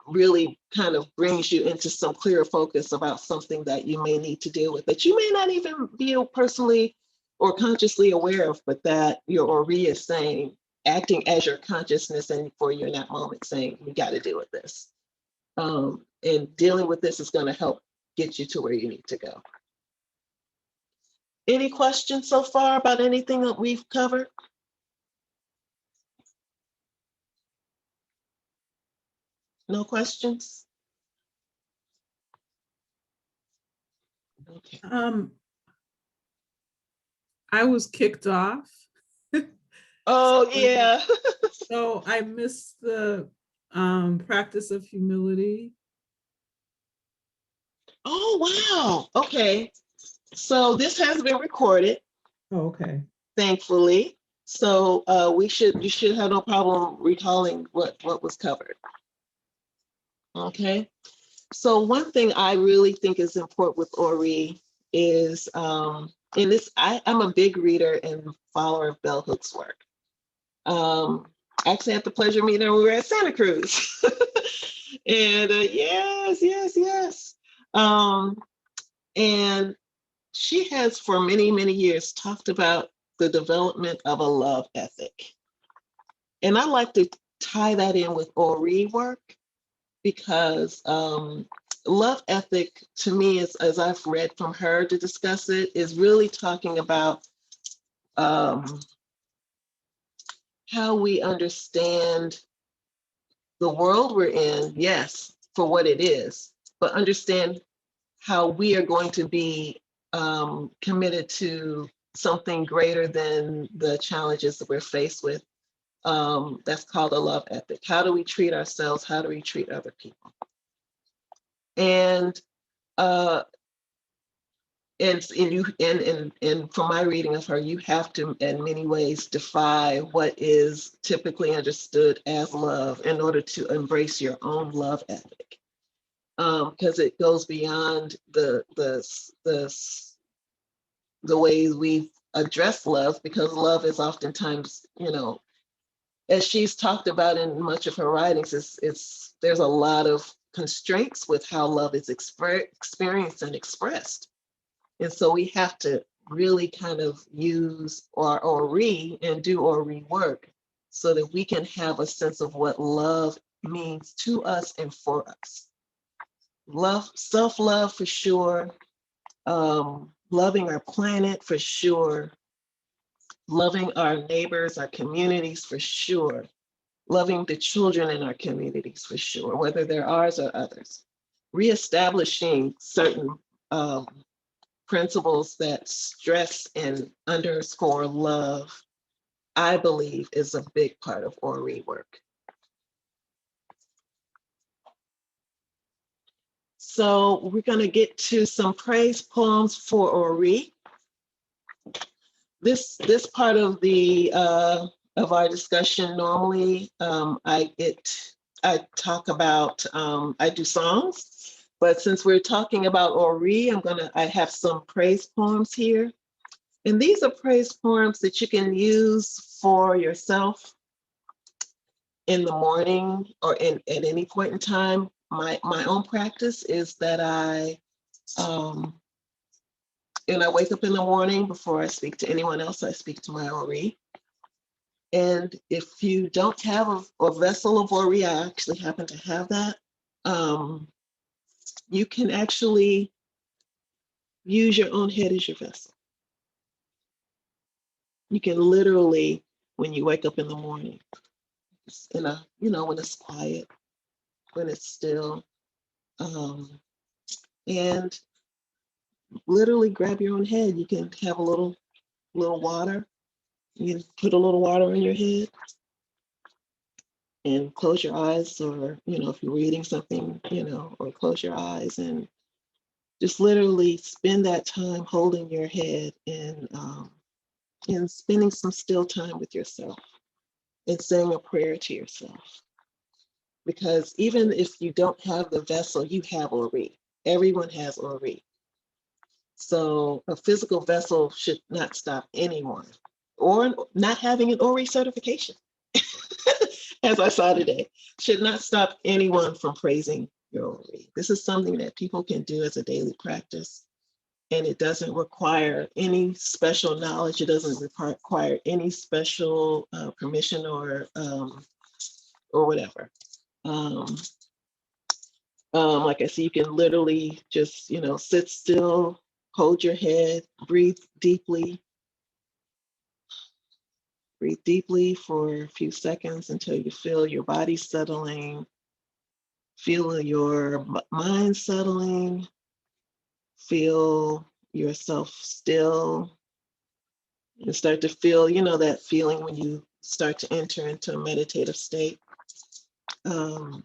really kind of brings you into some clearer focus about something that you may need to deal with, that you may not even be personally or consciously aware of, but that your Ori is saying, acting as your consciousness and for you in that moment, saying, you got to deal with this. And dealing with this is going to help get you to where you need to go. Any questions so far about anything that we've covered? No questions? Okay. I was kicked off. Oh, yeah. So I missed the practice of humility. Oh, wow. Okay. So this has been recorded, Oh, okay. thankfully. So you should have no problem recalling what was covered. Okay. So one thing I really think is important with Ori is, and this, I'm a big reader and follower of Bell Hook's work. I actually had the pleasure of meeting her when we were at Santa Cruz. And yes. And she has for many, many years talked about the development of a love ethic. And I like to tie that in with Ori work because love ethic to me is, as I've read from her to discuss it, is really talking about how we understand the world we're in, yes, for what it is, but understand how we are going to be committed to something greater than the challenges that we're faced with. That's called a love ethic. How do we treat ourselves? How do we treat other people? And from my reading of her, you have to, in many ways, defy what is typically understood as love in order to embrace your own love ethic, because it goes beyond the ways we address love, because love is oftentimes, as she's talked about in much of her writings, there's a lot of constraints with how love is experienced and expressed. And so we have to really kind of use or do rework so that we can have a sense of what love means to us and for us. Love, self-love for sure, loving our planet for sure, loving our neighbors, our communities for sure, loving the children in our communities for sure, whether they're ours or others. Reestablishing certain principles that stress and underscore love, I believe, is a big part of Ori work. So we're going to get to some praise poems for Ori. This part of our discussion, normally I talk about, I do songs, but since we're talking about Ori, I have some praise poems here. And these are praise poems that you can use for yourself in the morning or at any point in time. My own practice is that I wake up in the morning, before I speak to anyone else, I speak to my Ori. And if you don't have a vessel of Ori, I actually happen to have that. You can actually use your own head as your vessel. You can literally, when you wake up in the morning, in a, you know, when it's quiet, when it's still, and literally grab your own head. You can have a little water. You can put a little water in your head and close your eyes, or, you know, if you're reading something, you know, or close your eyes and just literally spend that time holding your head and spending some still time with yourself and saying a prayer to yourself. Because even if you don't have the vessel, you have Ori. Everyone has Ori. So a physical vessel should not stop anyone, or not having an Ori certification, as I saw today, should not stop anyone from praising your Ori. This is something that people can do as a daily practice, and it doesn't require any special knowledge. It doesn't require any special permission or whatever. Like I said, you can literally just, you know, sit still, hold your head, breathe deeply for a few seconds until you feel your body settling, feel your mind settling, feel yourself still, and start to feel, you know, that feeling when you start to enter into a meditative state. And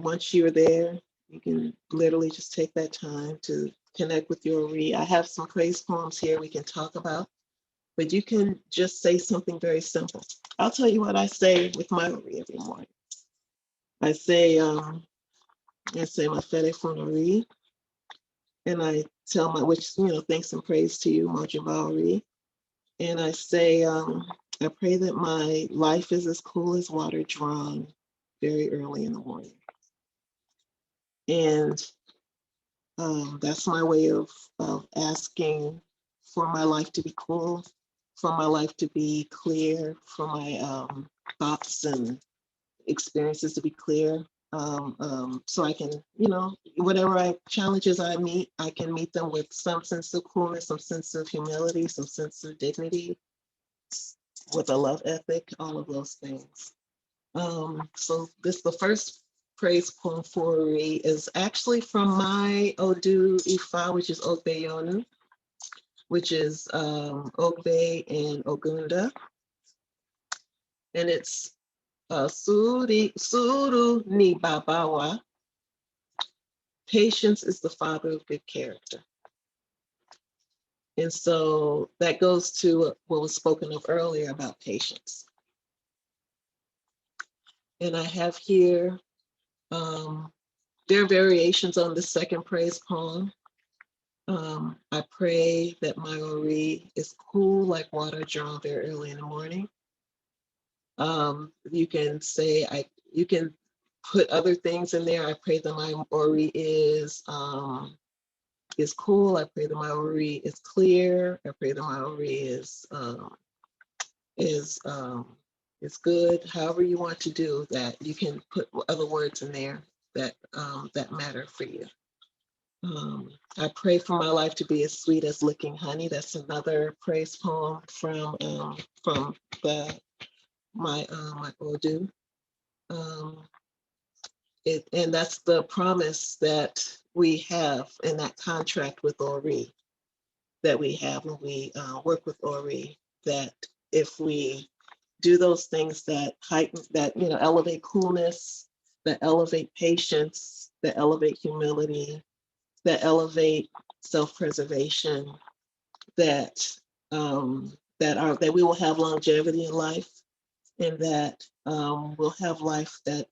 once you're there, you can literally just take that time to connect with your Ori. I have some praise poems here we can talk about, but you can just say something very simple. I'll tell you what I say with my Ori every morning. I say my Fede Funori, and I tell my, which, you know, thanks and praise to you, Mojaba Ori. And I say, I pray that my life is as cool as water drawn very early in the morning. And that's my way of asking for my life to be cool, for my life to be clear, for my thoughts and experiences to be clear. So I can, you know, whatever challenges I meet, I can meet them with some sense of coolness, some sense of humility, some sense of dignity, with a love ethic, all of those things. So the first praise poem for Ori is actually from my Odu Ifa, which is Ogbe Yonu, which is Ogbe and Ogunda. And it's Suru ni Babawa. Patience is the father of good character. And so that goes to what was spoken of earlier about patience. And I have here, there are variations on the second praise poem. I pray that my Ori is cool like water drawn very early in the morning. You can say, you can put other things in there. I pray that my Ori is cool. I pray that my Ori is clear. I pray that my Ori is good. However you want to do that, you can put other words in there that that matter for you. I pray for my life to be as sweet as licking honey. That's another praise poem from my Odu. And that's the promise that we have in that contract with Ori, that we have when we work with Ori, that if we do those things that heighten, that, you know, elevate coolness, that elevate patience, that elevate humility, that elevate self-preservation, that that we will have longevity in life, and that we'll have life that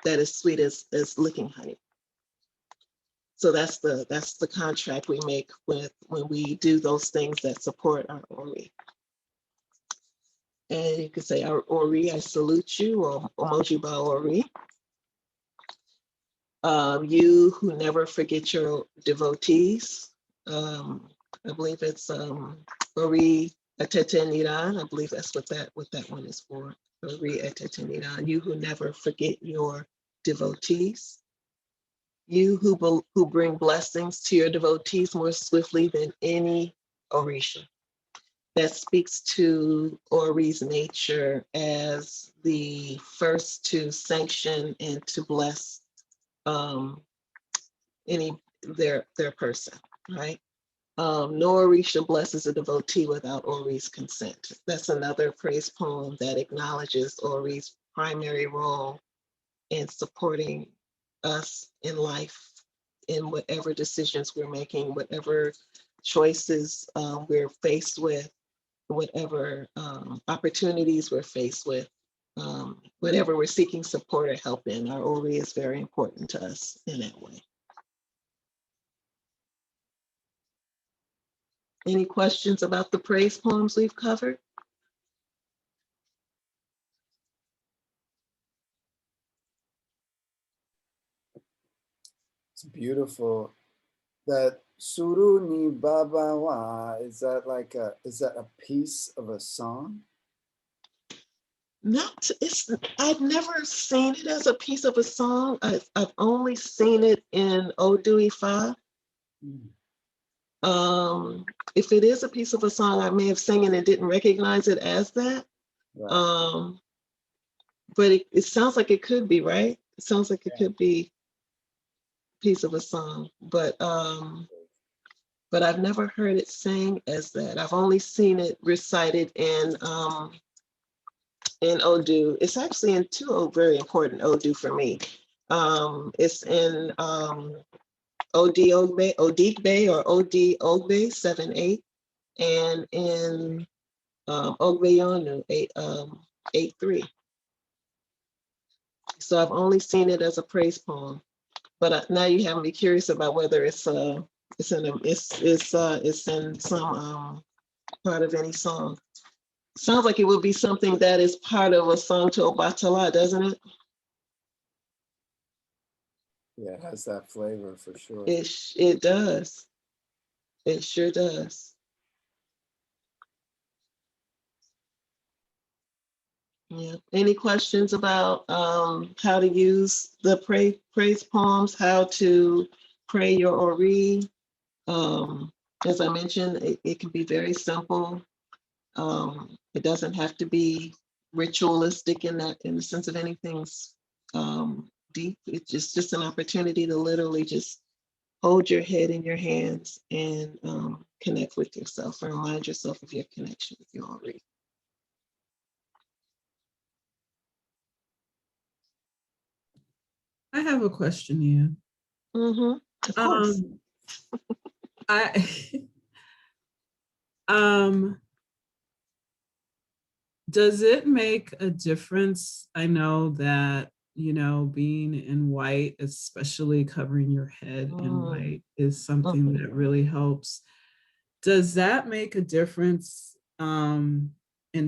that is sweet as licking honey. So that's the contract we make with when we do those things that support our Ori. And you can say, our Ori, I salute you, or Omoji Ba Ori. You who never forget your devotees. I believe it's Ori Atete Niran. I believe that's what that one is for. Ori Atete Niran. You who never forget your devotees. You who bring blessings to your devotees more swiftly than any Orisha. that speaks to Ori's nature as the first to sanction and to bless their person, right? No Orisha blesses a devotee without Ori's consent. That's another praise poem that acknowledges Ori's primary role in supporting us in life, in whatever decisions we're making, whatever choices we're faced with, whatever opportunities we're faced with, whatever we're seeking support or help in. Our Ori is very important to us in that way. Any questions about the praise poems we've covered? It's beautiful. That Suru Ni Baba Wa, is that a piece of a song? I've never seen it as a piece of a song. I've only seen it in Odu Ifa. If it is a piece of a song, I may have sang it and didn't recognize it as that. Right. But it sounds like it could be, right? It sounds like it could be a piece of a song, but I've never heard it sang as that. I've only seen it recited in Odu. It's actually in two very important Odu for me. It's in Odi Ogbe or Odi Ogbe 7/8, and in Ogbeyonu 8/3. So I've only seen it as a praise poem, but now you have me curious about whether it's in some part of any song. Sounds like it would be something that is part of a song to Obatala, doesn't it? Yeah, it has that flavor for sure. It does. It sure does. Yeah. Any questions about how to use the praise poems, how to pray your Ori? As I mentioned, it can be very simple. It doesn't have to be ritualistic in the sense of anything's deep. It's just an opportunity to literally just hold your head in your hands and connect with yourself and remind yourself of your connection with your Ori. I have a question, Ian. Mm-hmm. Of course. Does it make a difference? I know that, being in white, especially covering your head in white, is something that really helps. Does that make a difference in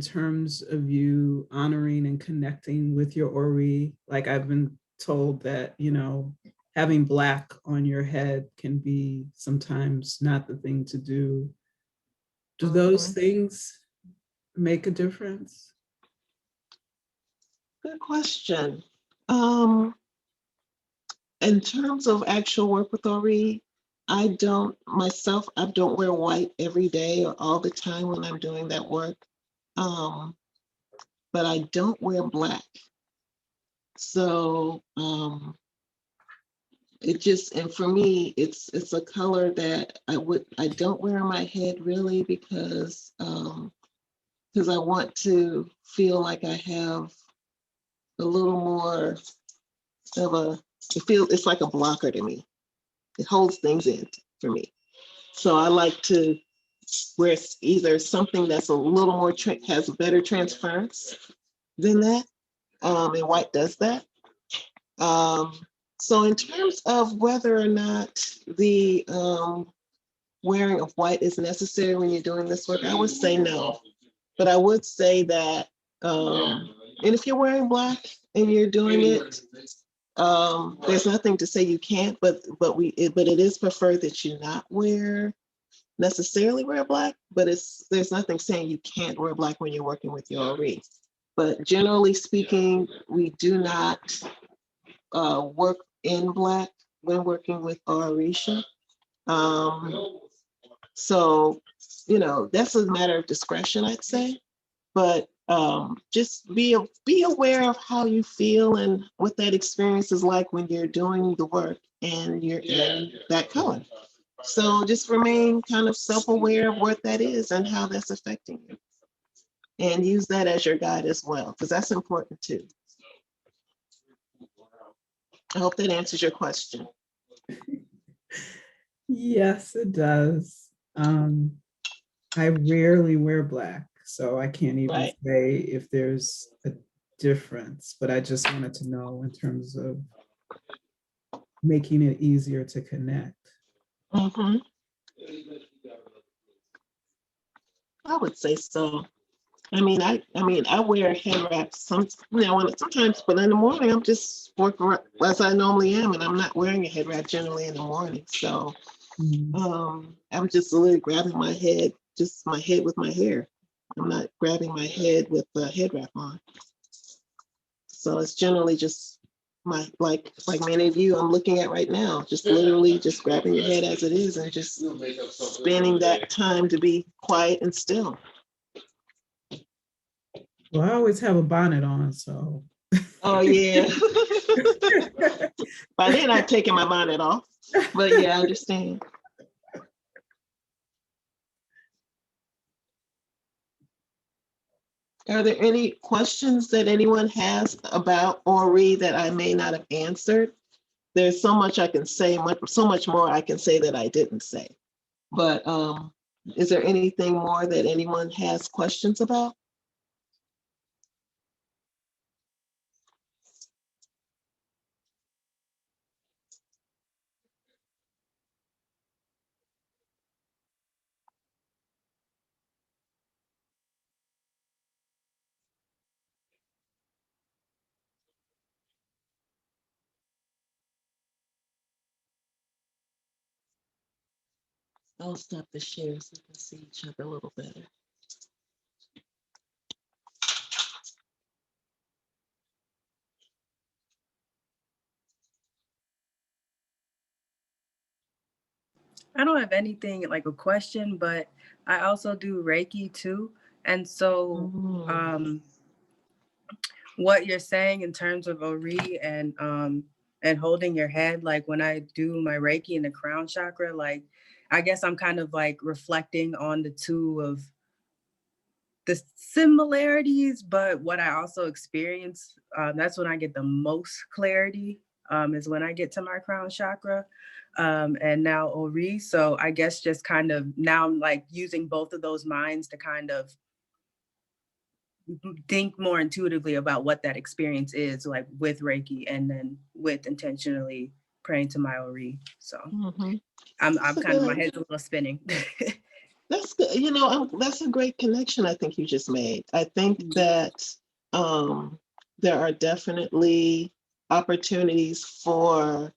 terms of you honoring and connecting with your Ori? Like, I've been told that, having Black on your head can be sometimes not the thing to do. Do those things make a difference? Good question. In terms of actual work with Ori, I don't wear white every day or all the time when I'm doing that work. But I don't wear Black. So and for me, it's a color that I don't wear on my head really because I want to feel like I have a little more of it's like a blocker to me. It holds things in for me. So I like to wear either something that's a little more, has a better transference than that. And white does that. So in terms of whether or not the wearing of white is necessary when you're doing this work, I would say no. But I would say that, and if you're wearing Black and you're doing it, there's nothing to say you can't, but it is preferred that you not necessarily wear Black, but there's nothing saying you can't wear Black when you're working with your Ori. But generally speaking, we do not work in Black when working with Orisha. So that's a matter of discretion, I'd say. But just be aware of how you feel and what that experience is like when you're doing the work and you're in that color. So just remain kind of self-aware of what that is and how that's affecting you. And use that as your guide as well, because that's important too. I hope that answers your question. Yes, it does. I rarely wear black, so I can't even say if there's a difference, but I just wanted to know in terms of making it easier to connect. Mm-hmm. I would say so. I wear head wraps sometimes, but in the morning I'm just working as I normally am, and I'm not wearing a head wrap generally in the morning. So I'm just literally grabbing my head with my hair. I'm not grabbing my head with the head wrap on. So it's generally just like many of you I'm looking at right now, just literally just grabbing your head as it is and just spending that time to be quiet and still. Well, I always have a bonnet on, so. Oh yeah. By then I've taken my bonnet off, but yeah, I understand. Are there any questions that anyone has about Ori that I may not have answered? There's so much I can say, so much more I can say that I didn't say. But is there anything more that anyone has questions about? I'll stop the share so we can see each other a little better. I don't have anything like a question, but I also do Reiki too. And so what you're saying in terms of Ori and holding your head, like when I do my Reiki in the crown chakra, like I guess I'm kind of like reflecting on the two of the similarities, but what I also experience, that's when I get the most clarity, is when I get to my crown chakra. And now Ori. So I guess just kind of now I'm like using both of those minds to kind of think more intuitively about what that experience is, like with Reiki and then with intentionally praying to my Ori. So I'm kind of, my head's a little spinning. That's good. That's a great connection I think you just made. I think that there are definitely opportunities for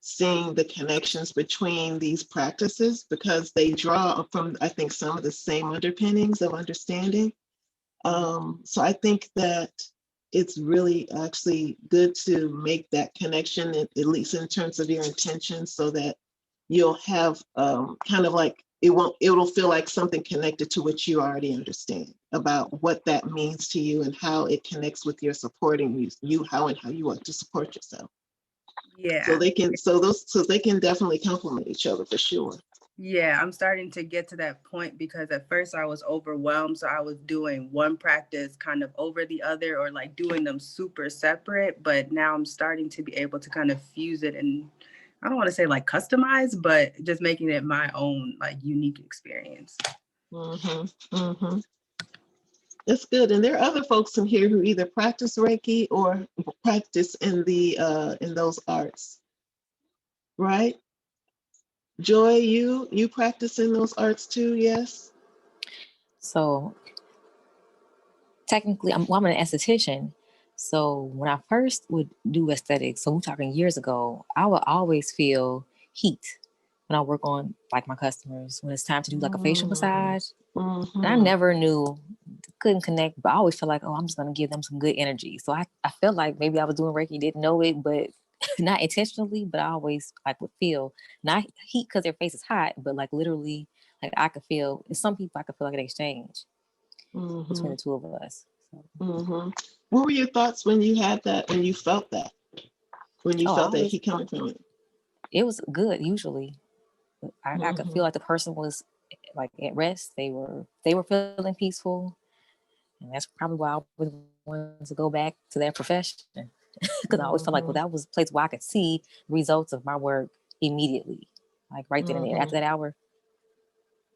seeing the connections between these practices because they draw from, I think, some of the same underpinnings of understanding. So I think that it's really actually good to make that connection, at least in terms of your intention, so that you'll have kind of like, it'll feel like something connected to what you already understand about what that means to you and how it connects with your supporting you, how you want to support yourself. Yeah. So they can definitely complement each other for sure. Yeah, I'm starting to get to that point because at first I was overwhelmed. So I was doing one practice kind of over the other or like doing them super separate. But now I'm starting to be able to kind of fuse it and I don't want to say like customize, but just making it my own like unique experience. That's good. And there are other folks in here who either practice Reiki or practice in those arts, right? Joy, you practice in those arts too, yes? So technically, I'm an esthetician. So when I first would do aesthetics, so we're talking years ago, I would always feel heat when I work on like my customers, when it's time to do like a facial massage. And I never knew, couldn't connect, but I always felt like, oh, I'm just going to give them some good energy. So I felt like maybe I was doing Reiki, didn't know it, but not intentionally, but I always like would feel not heat because their face is hot, but like literally, like I could feel. And some people I could feel like an exchange between the two of us. So. What were your thoughts when you had that? When you felt that? When you felt that heat coming from it? It was good. Usually, I could feel like the person was like at rest. They were feeling peaceful, and that's probably why I was wanted to go back to that profession because I always felt like, well, that was a place where I could see results of my work immediately, like right then and there. After that hour,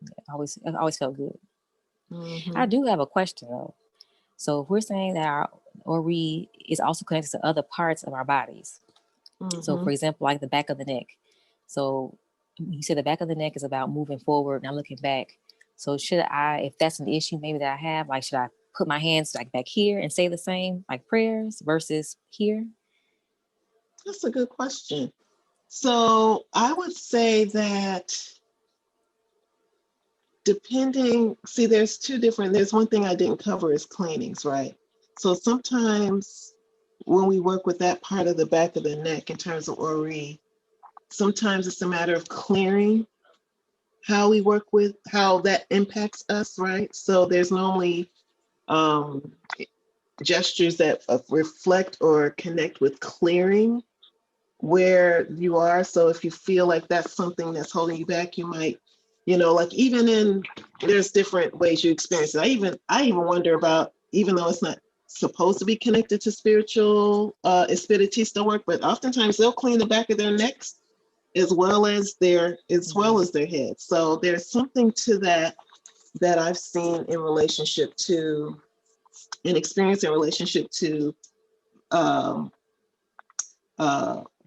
it always felt good. I do have a question though. So if we're saying that our ori is also connected to other parts of our bodies. So for example, like the back of the neck. So you said the back of the neck is about moving forward. Now looking back. So should I, if that's an issue maybe that I have, like should I put my hands like back here and say the same like prayers versus here? That's a good question. So I would say that there's there's one thing I didn't cover is cleanings, right? So sometimes when we work with that part of the back of the neck in terms of ori, sometimes it's a matter of clearing how we work with, how that impacts us, right? So there's normally gestures that reflect or connect with clearing where you are. So if you feel like that's something that's holding you back, you might, like there's different ways you experience it. I even wonder about, even though it's not supposed to be connected to spiritual espiritista work, but oftentimes they'll clean the back of their necks as well as their head. So there's something to that I've seen in relationship to an experience in relationship to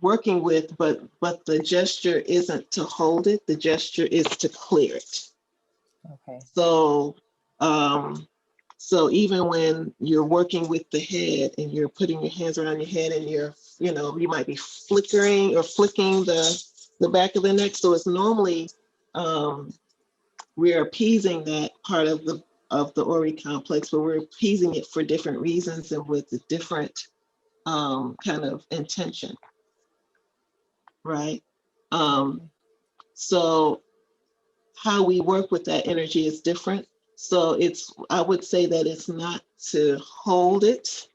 working with, but the gesture isn't to hold it. The gesture is to clear it. Okay. So even when you're working with the head and you're putting your hands around your head and you might be flicking the back of the neck. So it's normally we're appeasing that part of the ori complex, but we're appeasing it for different reasons and with a different kind of intention. Right. So how we work with that energy is different. So I would say that it's not to hold it,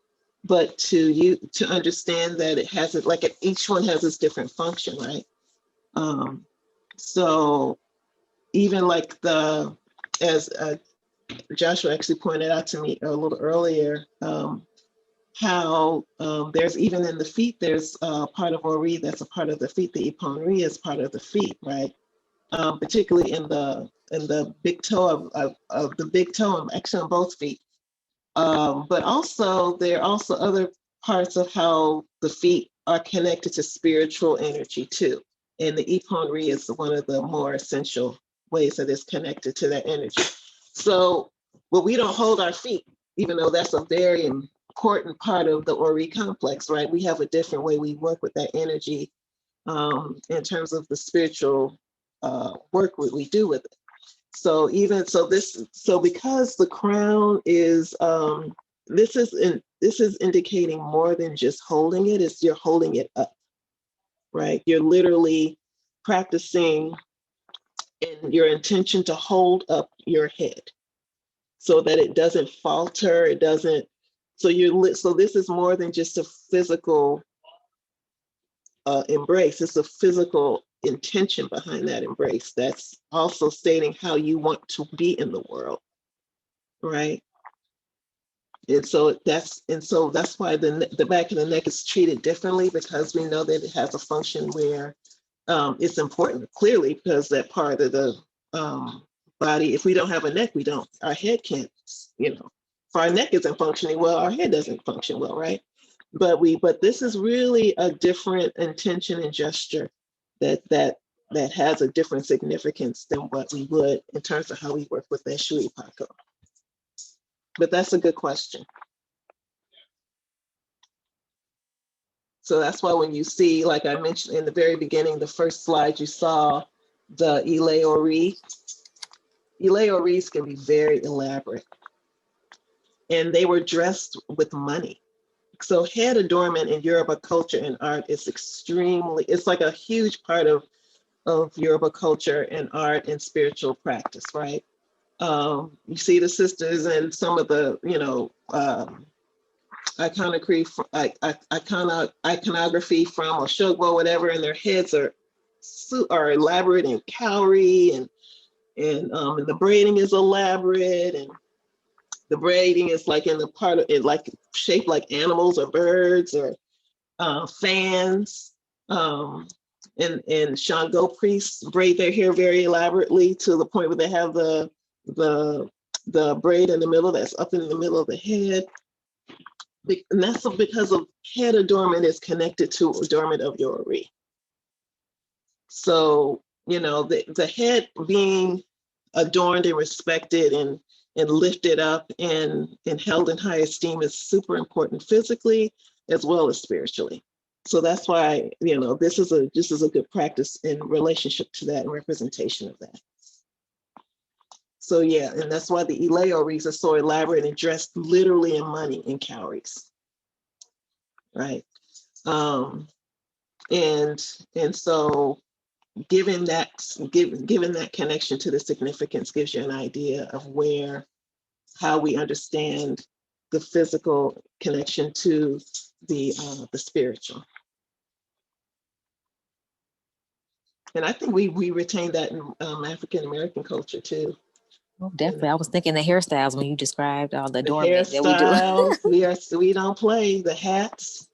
but to understand that it has it, like each one has its different function, right? So even like as Joshua actually pointed out to me a little earlier, how there's even in the feet, there's part of ori that's a part of the feet. The iponri is part of the feet, right? Particularly in the big toe of the big toe, actually on both feet. But also there are also other parts of how the feet are connected to spiritual energy too. And the iponri is one of the more essential ways that it's connected to that energy. So, but we don't hold our feet, even though that's a very important part of the ori complex, right? We have a different way we work with that energy in terms of the spiritual work we do with it. So because the crown is this is indicating more than just holding it. It's you're holding it up, right? You're literally practicing in your intention to hold up your head so that it doesn't falter. It doesn't. So this is more than just a physical embrace. It's a physical intention behind that embrace. That's also stating how you want to be in the world, right? And so that's why the back of the neck is treated differently, because we know that it has a function where it's important, clearly, because that part of the body, if we don't have a neck, our head can't, if our neck isn't functioning well, our head doesn't function well, right? But this is really a different intention and gesture that has a different significance than what we would in terms of how we work with that Shui Paco. But that's a good question. So that's why when you see, like I mentioned in the very beginning, the first slide you saw, the Ile Oris can be very elaborate. And they were dressed with money. So head adornment in Yoruba culture and art is it's like a huge part of Yoruba culture and art and spiritual practice, right? You see the sisters and some of the, iconography from Oshogbo, whatever, and their heads are elaborate and cowrie, and the braiding is elaborate, and the braiding is like in the part of it, like shaped like animals or birds or fans. And Shango priests braid their hair very elaborately to the point where they have the braid in the middle that's up in the middle of the head. And that's because of head adornment is connected to adornment of your Ori. So, the head being adorned and respected and lifted up and held in high esteem is super important physically as well as spiritually. So that's why, this is a good practice in relationship to that and representation of that. So yeah, and that's why the Ile oris are so elaborate and dressed literally in money and cowries, right? And so given that connection to the significance gives you an idea of how we understand the physical connection to the spiritual. And I think we retain that in African American culture too. Oh, definitely. I was thinking the hairstyles when you described all the The adornment that we do. hairstyles, we don't play. The hats,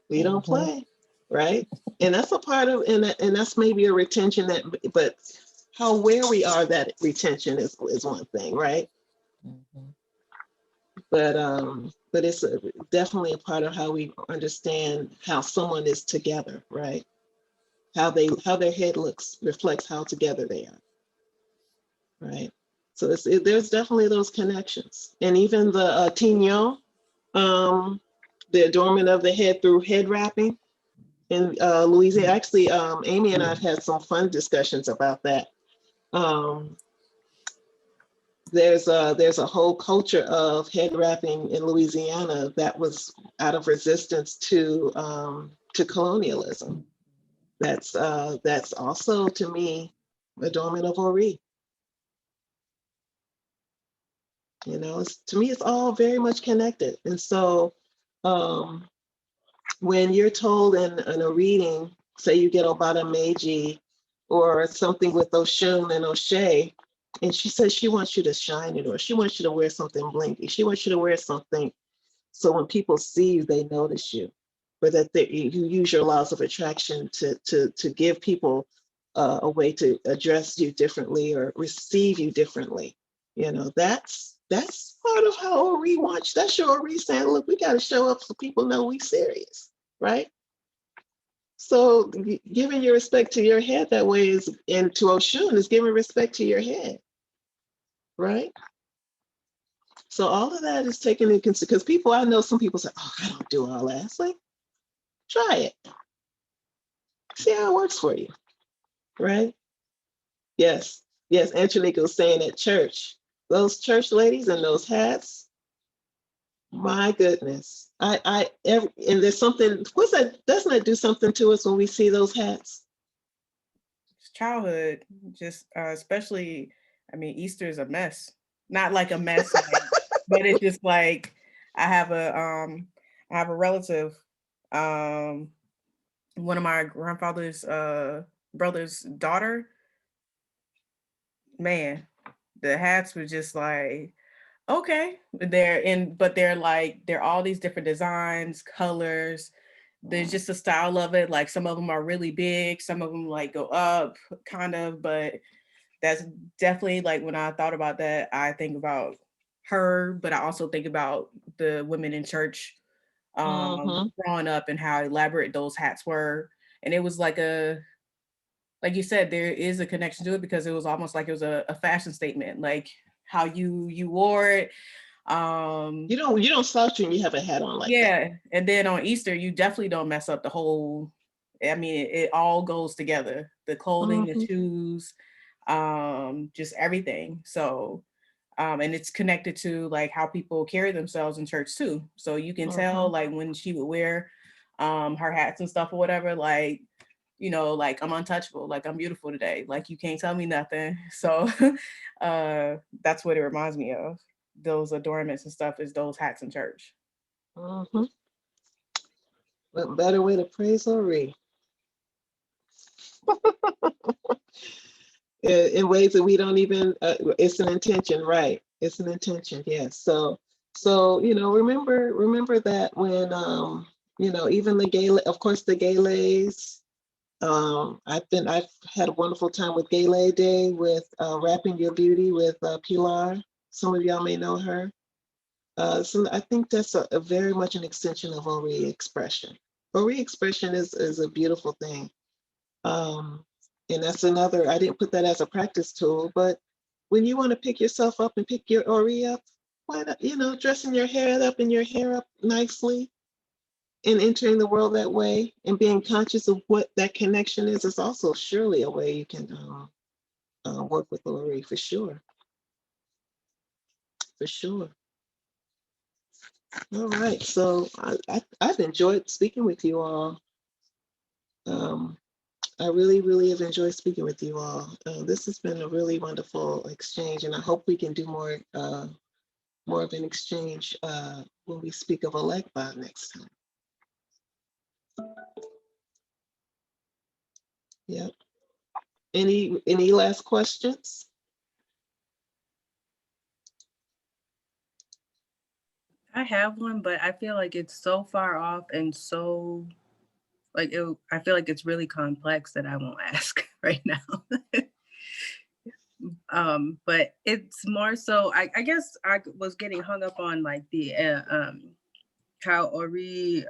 we don't play, right? And that's a part of, and that's maybe a retention but how aware we are that retention is one thing, right? But it's definitely a part of how we understand how someone is together, right? How their head looks reflects how together they are, right? So there's definitely those connections, and even the tignon, the adornment of the head through head wrapping in Louisiana. Actually, Amy and I've had some fun discussions about that. There's a whole culture of head wrapping in Louisiana that was out of resistance to colonialism. That's also, to me, adornment of Ori. To me, it's all very much connected. And so when you're told in a reading, say you get Obata Meiji or something with Oshun and O'Shea, and she says she wants you to shine it, or she wants you to wear something blinky. She wants you to wear something so when people see you, they notice you, or that you use your laws of attraction to give people a way to address you differently or receive you differently. That's part of how Ori wants. That's your Ori saying, look, we got to show up so people know we serious, right? So giving your respect to your head that way and to Oshun is giving respect to your head, right? So all of that is taken into consideration, because I know some people say, oh, I don't do all that. It's like, try it. See how it works for you, right? Yes. Angelica was saying at church, those church ladies and those hats, my goodness. And there's something, what's that? Doesn't that do something to us when we see those hats? Childhood, just especially, Easter is a mess. Not like a mess, but it's just like I have a relative, one of my grandfather's brother's daughter. Man, the hats were just like, okay, they're all these different designs, colors. There's just a style of it. Like some of them are really big, some of them like go up kind of, but that's definitely, like, when I thought about that, I think about her, but I also think about the women in church growing up and how elaborate those hats were. And it was like like you said, there is a connection to it because it was almost like it was a fashion statement, like how you wore it. You don't slouch when you have a hat on like that. Yeah, and then on Easter, you definitely don't mess up the whole. It all goes together: the clothing, the shoes, just everything. So And it's connected to like how people carry themselves in church too. So you can tell like when she would wear her hats and stuff or whatever, like, you know, like I'm untouchable, like I'm beautiful today, like you can't tell me nothing. So that's what it reminds me of. Those adornments and stuff is those hats in church. Mm-hmm. What better way to praise Ori? In ways that we don't even, it's an intention, right? It's an intention, yes. So you know, remember that when you know, even the gala, of course, the galas. I've had a wonderful time with Gala Day with Wrapping Your Beauty with Pilar. Some of y'all may know her. So I think that's a very much an extension of Ori expression. Ori expression is a beautiful thing. Um, and that's another, I didn't put that as a practice tool, but when you want to pick yourself up and pick your Ori up, why not, you know, dressing your hair up and your hair up nicely and entering the world that way and being conscious of what that connection is also surely a way you can work with Ori for sure. For sure. All right. So I've enjoyed speaking with you all. Um, I really, really have enjoyed speaking with you all. This has been a really wonderful exchange, and I hope we can do more of an exchange when we speak of Electbot next time. Yep. Any last questions? I have one, but I feel like it's so far off and so like I feel like it's really complex that I won't ask right now. But it's more so I guess I was getting hung up on like the how Ori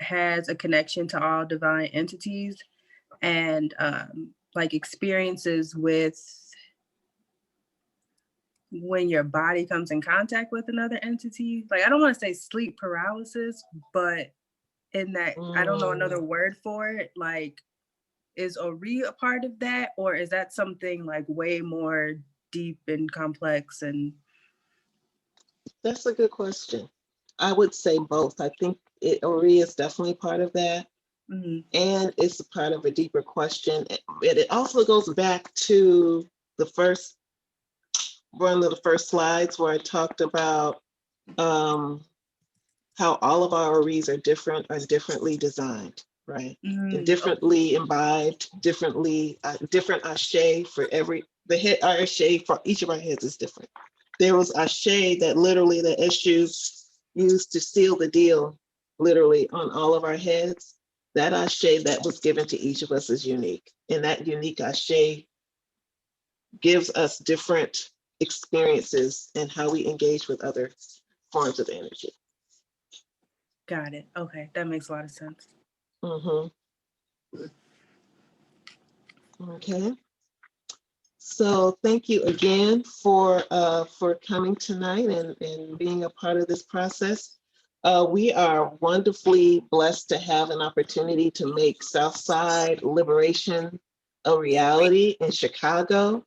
has a connection to all divine entities and like experiences with when your body comes in contact with another entity. Like I don't want to say sleep paralysis, but in that I don't know another word for it. Like, is Ori a part of that, or is that something like way more deep and complex? And That's a good question. I would say both. I think Ori is definitely part of that. mm-hmm. And it's a part of a deeper question. But it also goes back to the first one of the first slides where I talked about how all of our Oris are differently designed, right? And differently imbibed, differently, different ashe for the head, our ashe for each of our heads is different. There was ashe that literally the Eshu used to seal the deal, literally on all of our heads. That ashe that was given to each of us is unique. And that unique ashe gives us different experiences and how we engage with other forms of energy. Got it. Okay, that makes a lot of sense. Mm-hmm. Okay. So thank you again for coming tonight and being a part of this process. We are wonderfully blessed to have an opportunity to make Southside Liberation a reality in Chicago.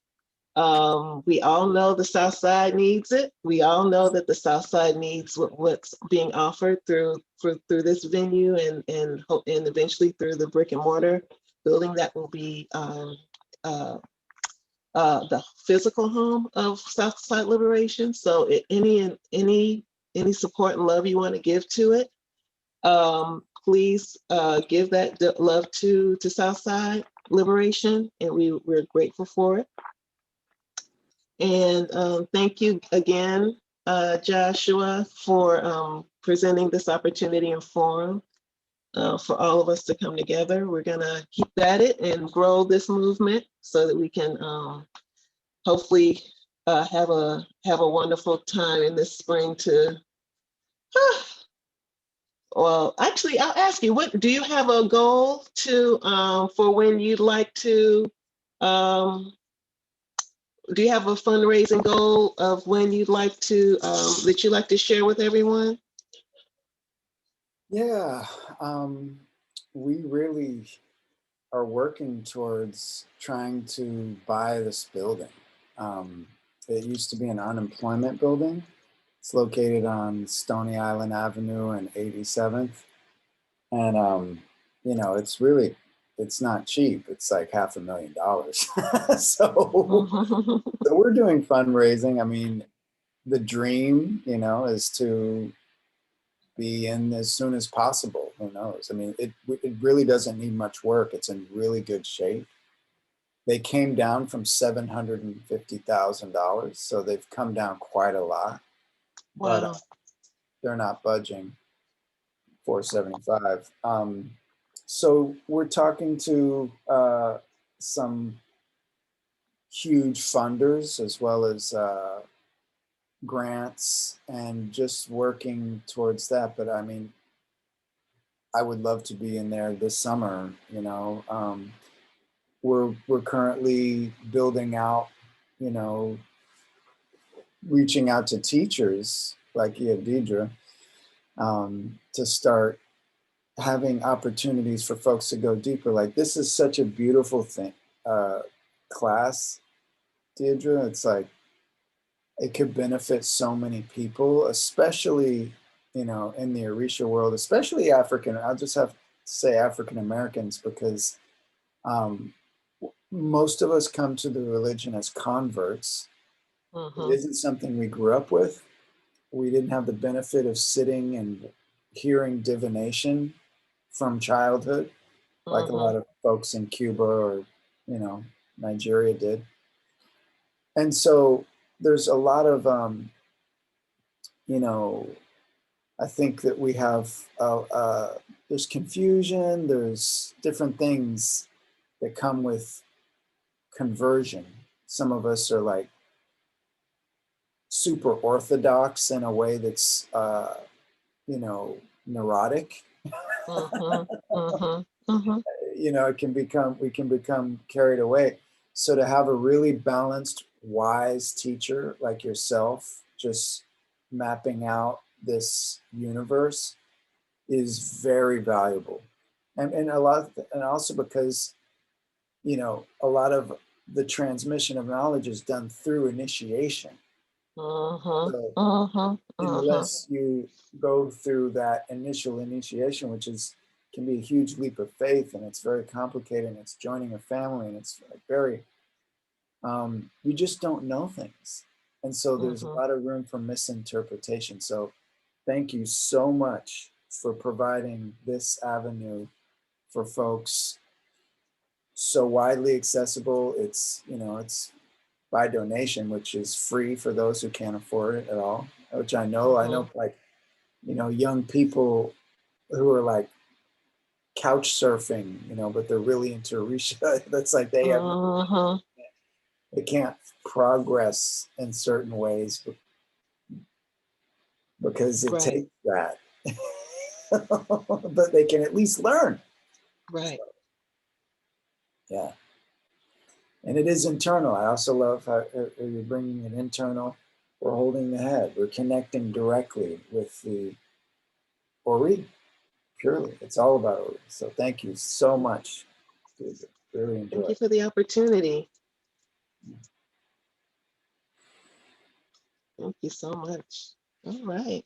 We all know the South Side needs it. We all know that the South Side needs what's being offered through this venue and eventually through the brick and mortar building that will be the physical home of South Side Liberation. So any support and love you want to give to it, please give that love to South Side Liberation, and we're grateful for it. And thank you again, Joshua, for presenting this opportunity and forum for all of us to come together. We're gonna keep at it and grow this movement so that we can hopefully have a wonderful time in this spring to. Well, actually, I'll ask you, what do you have a goal to for when you'd like to? Do you have a fundraising goal of when you'd like to that you'd like to share with everyone? Yeah, we really are working towards trying to buy this building. It used to be an unemployment building. It's located on Stony Island Avenue and 87th. And, you know, it's not cheap. It's like $500,000. So we're doing fundraising. I mean, the dream, you know, is to be in as soon as possible. Who knows? I mean, it really doesn't need much work. It's in really good shape. They came down from $750,000, so they've come down quite a lot. But Wow. they're not budging. 475. So we're talking to some huge funders as well as grants and just working towards that. But I mean, I would love to be in there this summer. You know, we're currently building out. You know, reaching out to teachers like you, Deidre, to start having opportunities for folks to go deeper. Like this is such a beautiful thing, class, Deidre. It's like it could benefit so many people, especially, you know, in the Orisha world, especially African. I'll just have to say African Americans because most of us come to the religion as converts. It isn't something we grew up with. We didn't have the benefit of sitting and hearing divination from childhood, like a lot of folks in Cuba or, you know, Nigeria did. And so there's a lot of, you know, I think that we have, there's confusion, there's different things that come with conversion. Some of us are like super orthodox in a way that's, you know, neurotic. You know, we can become carried away. So to have a really balanced, wise teacher like yourself, just mapping out this universe is very valuable. And a lot, and also because, you know, a lot of the transmission of knowledge is done through initiation. So unless you go through that initial initiation, which is can be a huge leap of faith, and it's very complicated, and it's joining a family, and it's very, you just don't know things. And so there's a lot of room for misinterpretation. So thank you so much for providing this avenue for folks, so widely accessible. It's, you know, it's by donation, which is free for those who can't afford it at all, which I know like, you know, young people who are like couch surfing, you know, but they're really into Orisha. That's like they have, they can't progress in certain ways because it takes that. But they can at least learn. Right. So, yeah. And it is internal. I also love how you're bringing it internal. We're holding the head. We're connecting directly with the Ori. Purely, it's all about Ori. So thank you so much. Really enjoy. Thank you for the opportunity. Thank you so much. All right.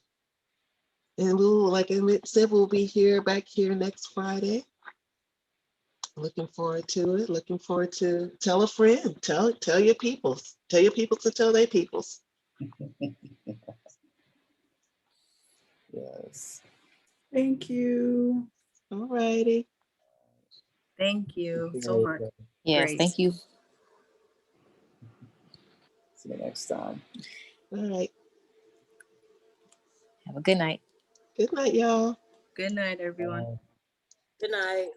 And we'll, like I said, we'll be back here next Friday. Looking forward to it. Looking forward to tell a friend. Tell your peoples. Tell your peoples to tell their peoples. Yes. Thank you. All righty. Thank you so much. Yes, Great. thank you. See you next time. All right. Have a good night. Good night, y'all. Good night, everyone. Good night.